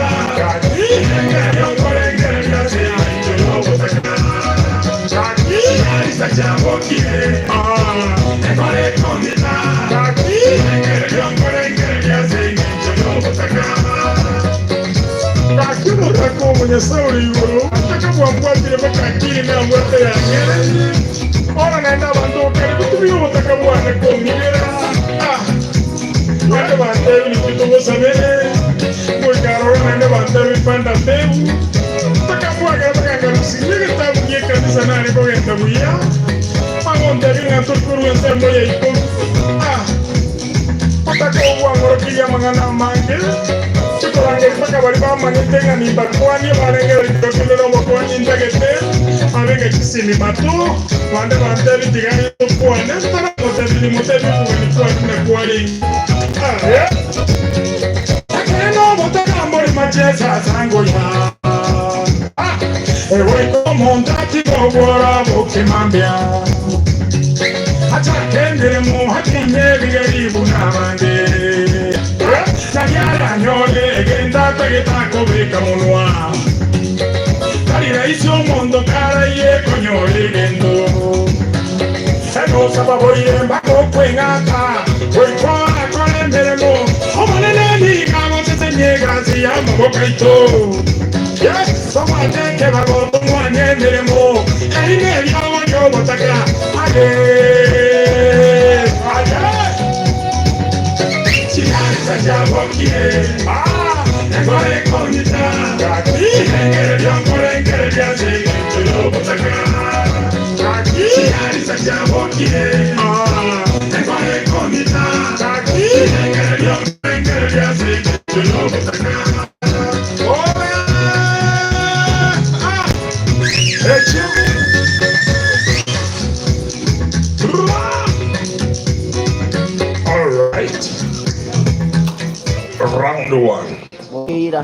ngore ngase njelo botaka chikari sajabokire ngore konita ngore ngase njelo botaka Kakino tako mwenye sauri yuru Ataka mwambwatire makakiri na mwate ya nyere Ona naenda bandu kare kutubi yu wataka mwane kumira Naenda banderu ni kutubo sabene Mwikaro naenda banderu ipanda tebu Taka mwagara baka ngarusi tabu nye kanisa nani kwa genta mwia Magonderu nga turkuru wense mwoya iko Ataka uwangoro kia mangana mange Turange mpaka bali bamanitenga ni bakwani barenge litokelo bakwani ndagete abenge kisimi matu wande bandeli tigani tukwane tara moteli moteli kwani kwani akeno motaka mbori macheza zango ya ewe ko montati bobora bokimambia Atakendere mu hakinye bigaribu nabande. Nagyara nyole genda pegeta kobeka munwa. Kali raisi omondo kara ye konyole gendo. Eno sababu yemba kokwengata. Oikona kone meremo. Omanene ni kamo tete nyegazi ya mbokaito. Yes, someone take a go to one end anymore. And he made you on your botaka. She has a job of here. And what I call it down. Get a young boy and get a dancing to your botaka. She has a job of here. And what I call it down. Get a young boy and get a dancing to your botaka. All right. Round one. Mira.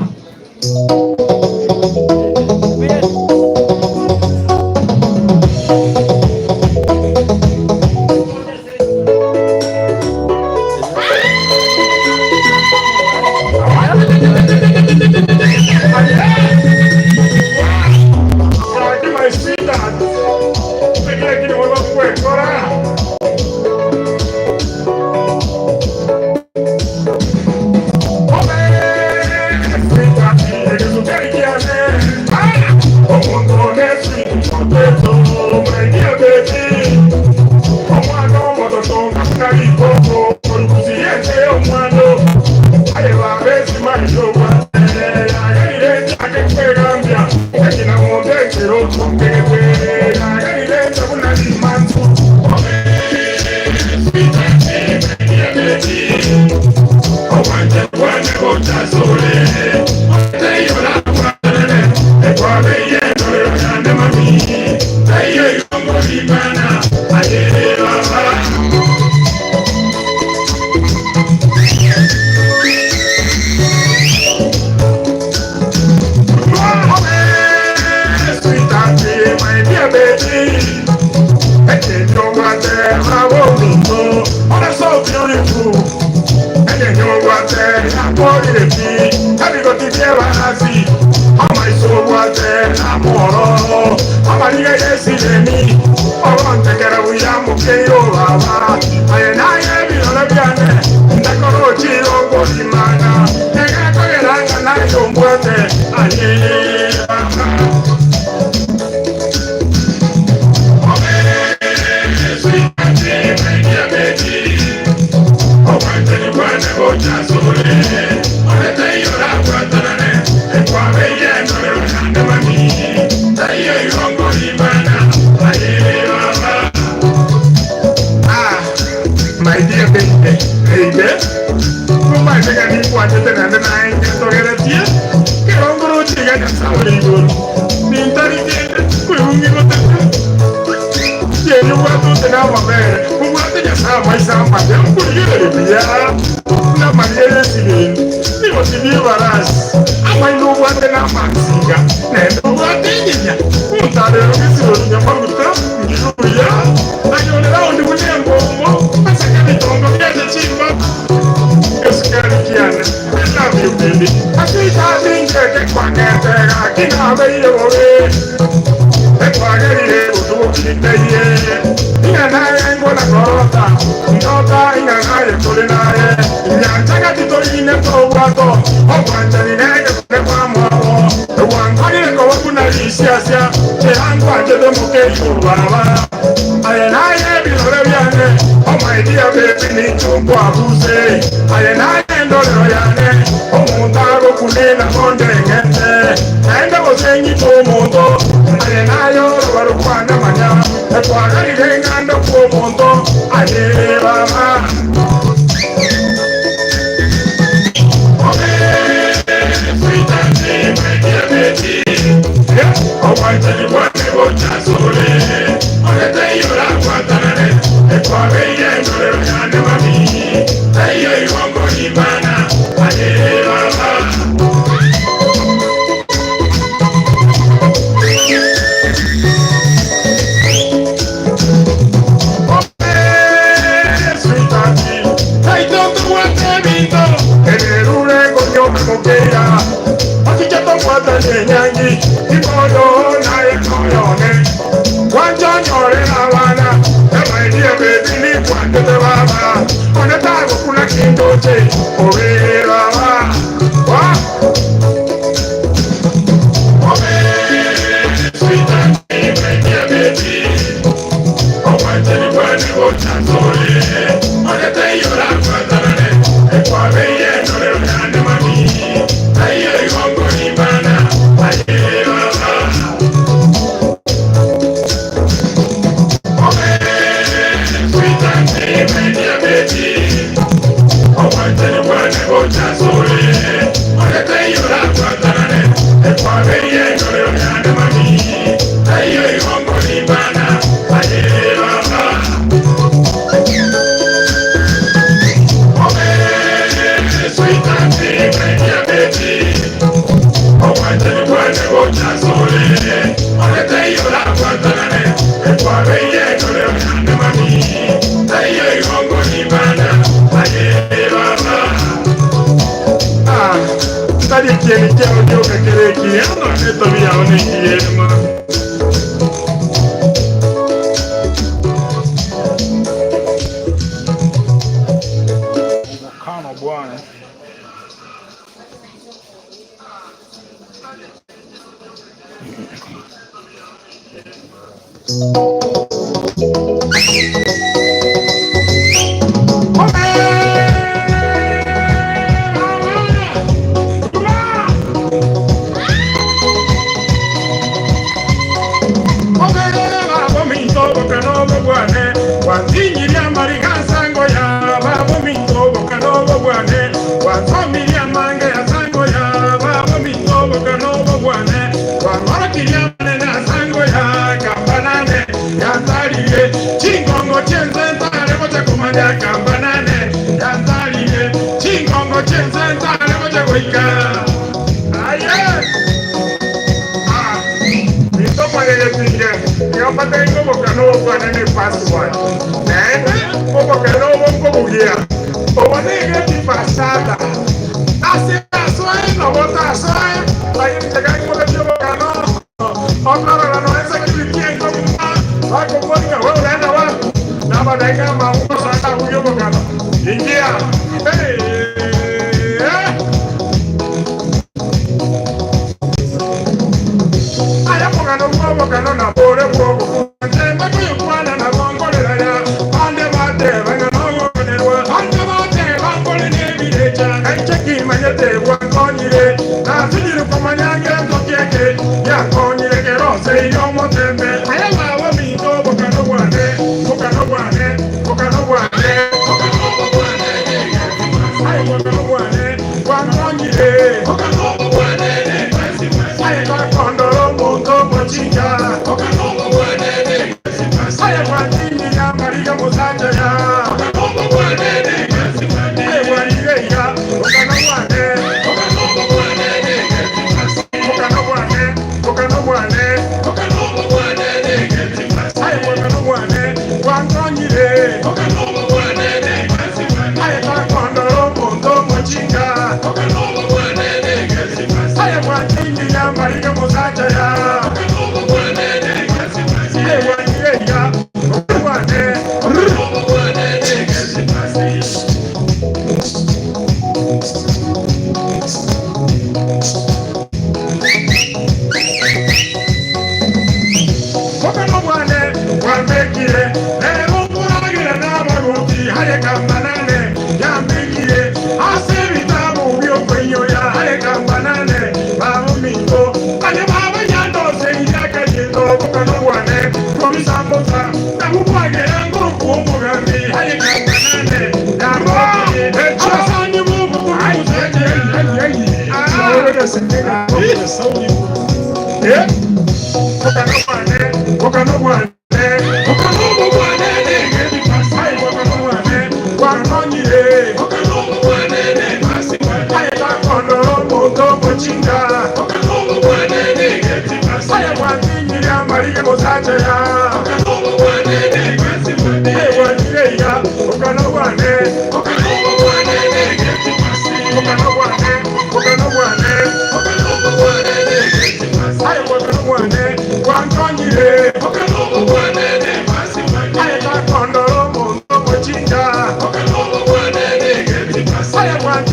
I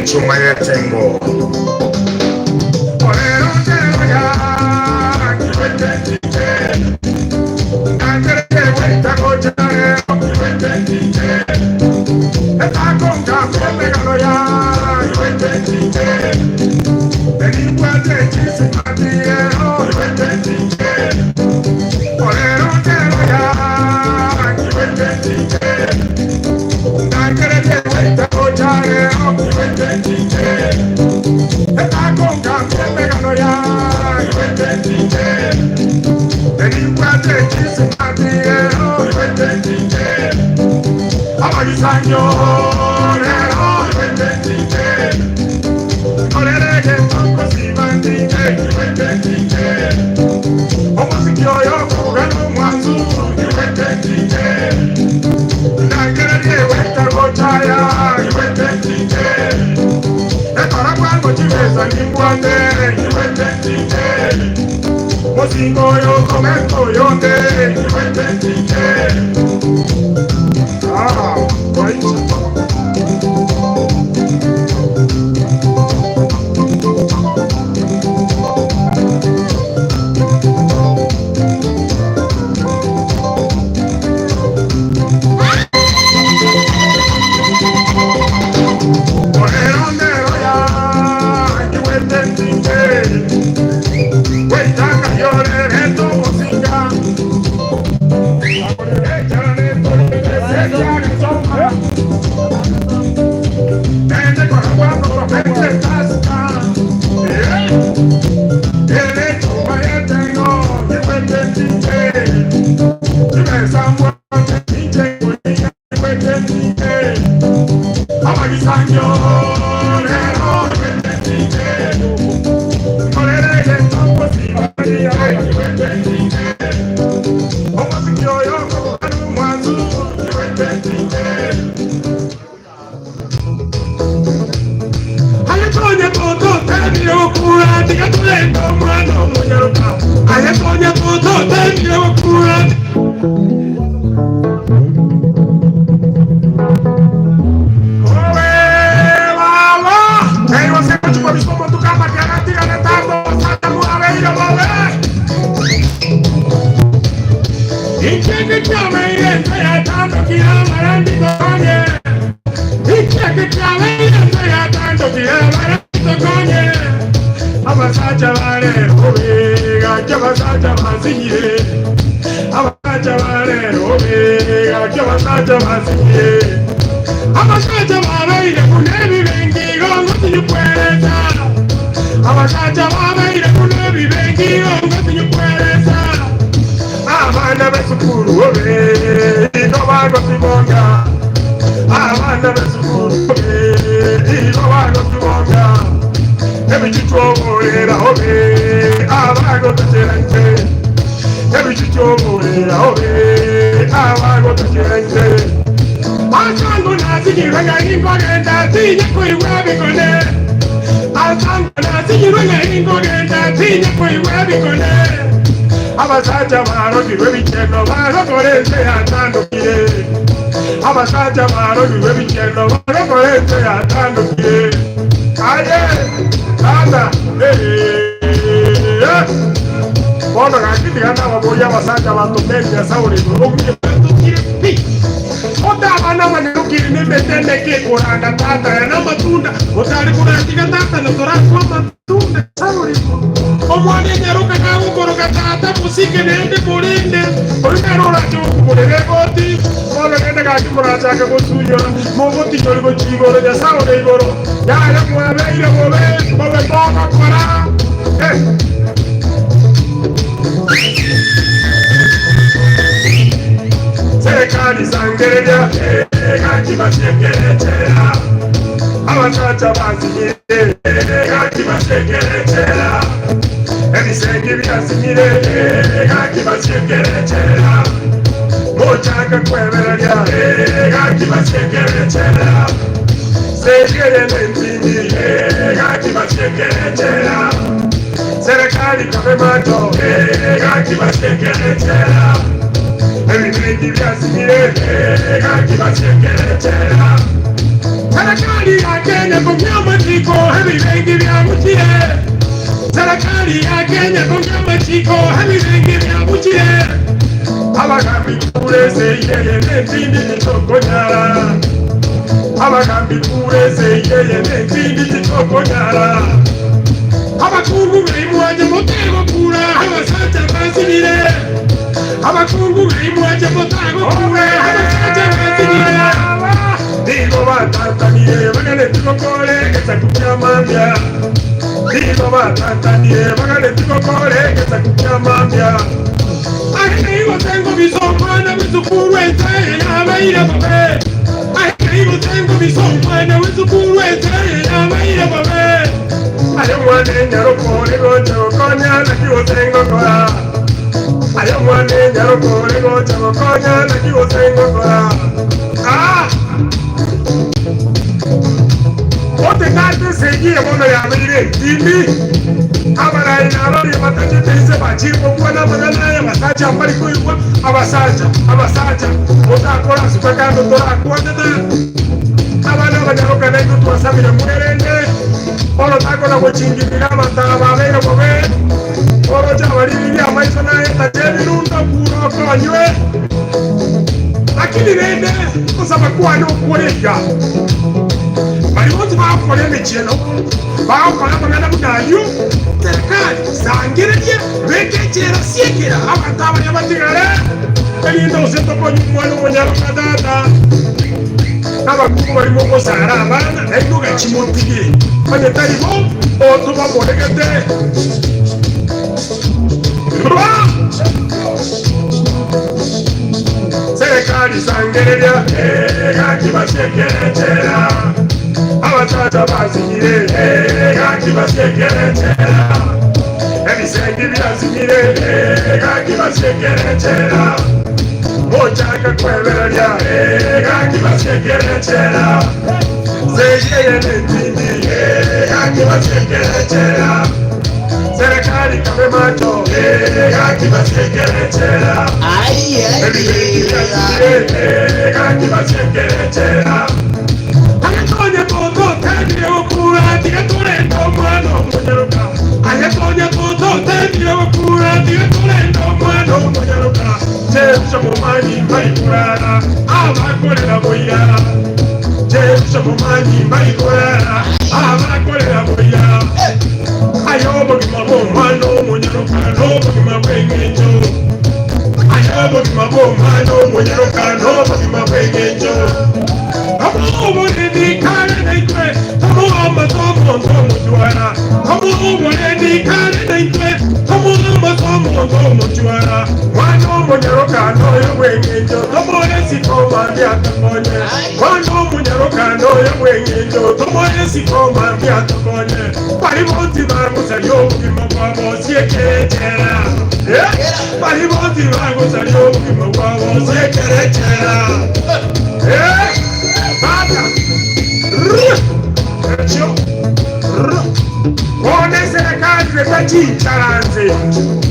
chuma yetengo Orero ya Angere weta kochare Eta konga komegano ya Eni wate chisi matie Orero ya Angere weta kochare Eta konga komegano ya Eni wate chisi matie Abagisanyo Orerege tonko sibandike Omasikyo yoko gano mwanzu Nagerege weta gochaya Ekora kwango chiveza nimbwande Mosingo yoko meko yonde Right. Abasaja maro kiwe bichendo maro korese atandukire Abasaja maro kiwe bichendo maro korese atandukire Aye, anda, Bono kakiti gana waboya abasaja batopenya sauri Oguye batokire pi Ota abana wanukiri nimetende ke kuranga tata ya na matunda Otari kurantika tata na torakwa matunda sauri Omwane nyaruka kawu koroka tata musike nende kurinde Orinarora chuku kurele goti Ola kende kaki kurachaka kusuyo Mogoti nyori kuchigoro ya sauri igoro Ya mueve ile mueve toka kora Serikali sangereja Kaki mashekerechera Abachacha basinye Kaki mashekerechera Ebisengi byasinye Kaki mashekerechera Mochaka kweberanya Kaki mashekerechera Segere mentini Kaki mashekerechera Serikali kamemato Kaki mashekerechera Everything you got to get, I keep my check and Serikali ya Kenya kunyama matiko habibengi vya mchie. Serikali ya Kenya kunyama matiko habibengi vya mchie. Abagambi kureze yeye n'entindi kitokonyala. Abagambi kureze yeye n'entindi kitokonyala. Abakungu bimwaje mutego kura abasajja bazinire. Abakungu bimwaje mutego kura abasajja bazinire. Digo batataniye bagale tikokole kesa kukyamambya. Digo batataniye bagale tikokole kesa kukyamambya. Ahirigo tengo bisomwana wizukuru entaye yabaira babe. Ahirigo tengo bisomwana wizukuru entaye yabaira babe. Ayo mwane nyarokore gocho konya nakiwo tengo kora. Ayo mwane nyarokore gocho konya nakiwo tengo kora. Ote kate segie mono ya mire timi. Abara inabari matanje tese bachirwa kuwana magana ya masaja ambari kuiwa abasaja otakora supakando tora kuwatata. Abana banyaroka nendo tuwasabira mwerende. Olo tako na kuchingirira mataba bega bobe. Olo jabariri ya maisha na etajebi runda kuro konywe. Lakini rende kusaba kuwa no kuwega. Bariwoti bakora emikino bakora magana mugayo serikali sangereje bekekera siekera abataba yabatigare kalinda usetokonywa umwana w'umunyarwanda data n'abakuru barimo gusara abana enduga kimutigire banetaribo otuba boregete serikali sangereje gakibasekeretera abatata bazingire gakibasekeretera ebisenge byazingire gakibasekeretera ochaka kwebererya gakibasekeretera zeyeye n'entindi gakibasekeretera serikali kabe macho gakibasekeretera ebisenge byazingire gakibasekeretera. Ayatonya toto tendire okura tigatorenda omwana omunyaruka. Ayatonya toto tendire okura tigatorenda omwana omunyaruka. Jebusha mumanyi mbayikurara abakolera boya. Jebusha mumanyi mbayikurara abakolera boya. Ayobogima bw'omwana omunyaruka n'obugima bw'engenjo. Ayobogima bw'omwana omunyaruka n'obugima bw'engenjo. One serikali zetachicharanze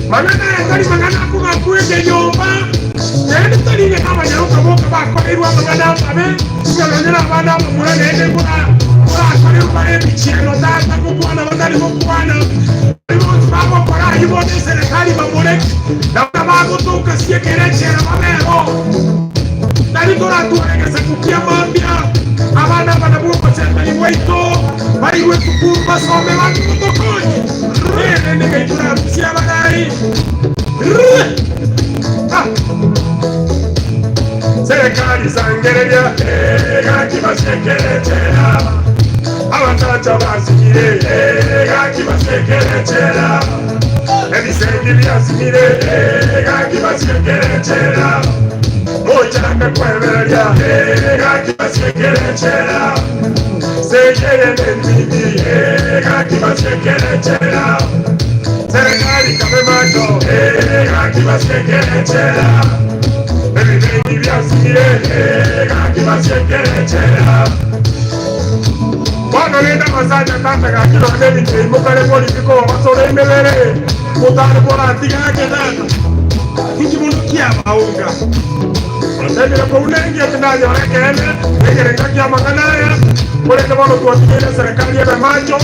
magana yakali magana kumakwege nyomba nende talile kama nyaruka boka bakolerwa magana mabe ngalonyera abana bamura nende kula bakolerwa ebichino tata kukwana bandali kukwana bimoti babo kora ibone serikali bamure na babo toka siekerechera babero nali kora turegeza kukiamambia abana banabuko chenda iweito bariwe kukumba some bantu mutokonyi nende kaitura msia badai. Serikali sangereja gakibasekeretera abatata bazingire gakibasekeretera ebisenge byazingire gakibasekeretera ochaka kwebererya gakibasekeretera seyeye n'entindi gakibasekeretera serikali kabe macho gakibasekeretera ebibengi byazingire gakibasekeretera wano nenda masanja tata gakilonde bitimo kale politiko basore imbere mutane bora antiga kedana kiki mundu kia maunga Nende kwa unengi ya tunaja warekele. Ngere kaki ya makanaya. Kule kama tuwatikele serikali ya macho.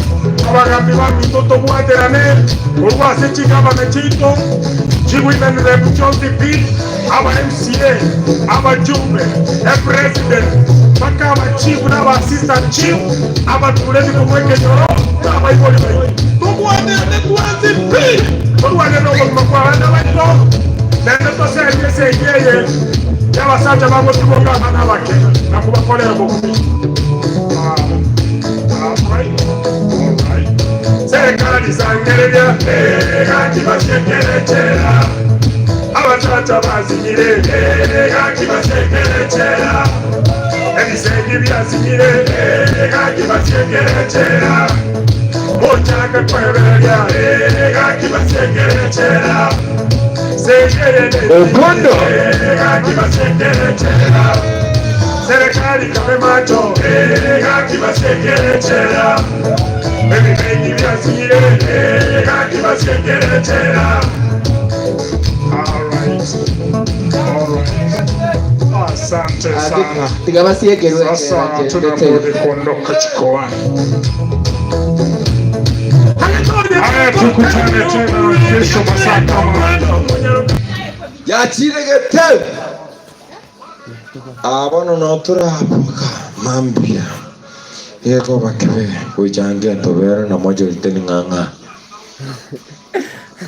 Abagambi wa mitoto mwaterane. Urwa sechi kama mechito. Women representative bill, our MCA, our Jumbe, a president, our chief, our assistant chief, our political worker, our body. Don't want to be. Don't want to know what my father. Then the person say, yeah, there was such a mammoth to go on our case. I'm going to call it. All right. Serikali sangereja, kibasekelechera. Abatata bazingire, kibasekelechera. Ebisenge byazingire, kibasekelechera. Ochaka kweberya, kibasekelechera. Okondo, kibasekelechera. Serikali kame macho, kibasekelechera. Everybody be here, asante sana. Sasa tunarudi kuondoka jikoni. Haya, tukutane tena kesho masaa kama yachiregete abono noturabuka mambia yego bakebe kujangia tobera na mojo liteni nganga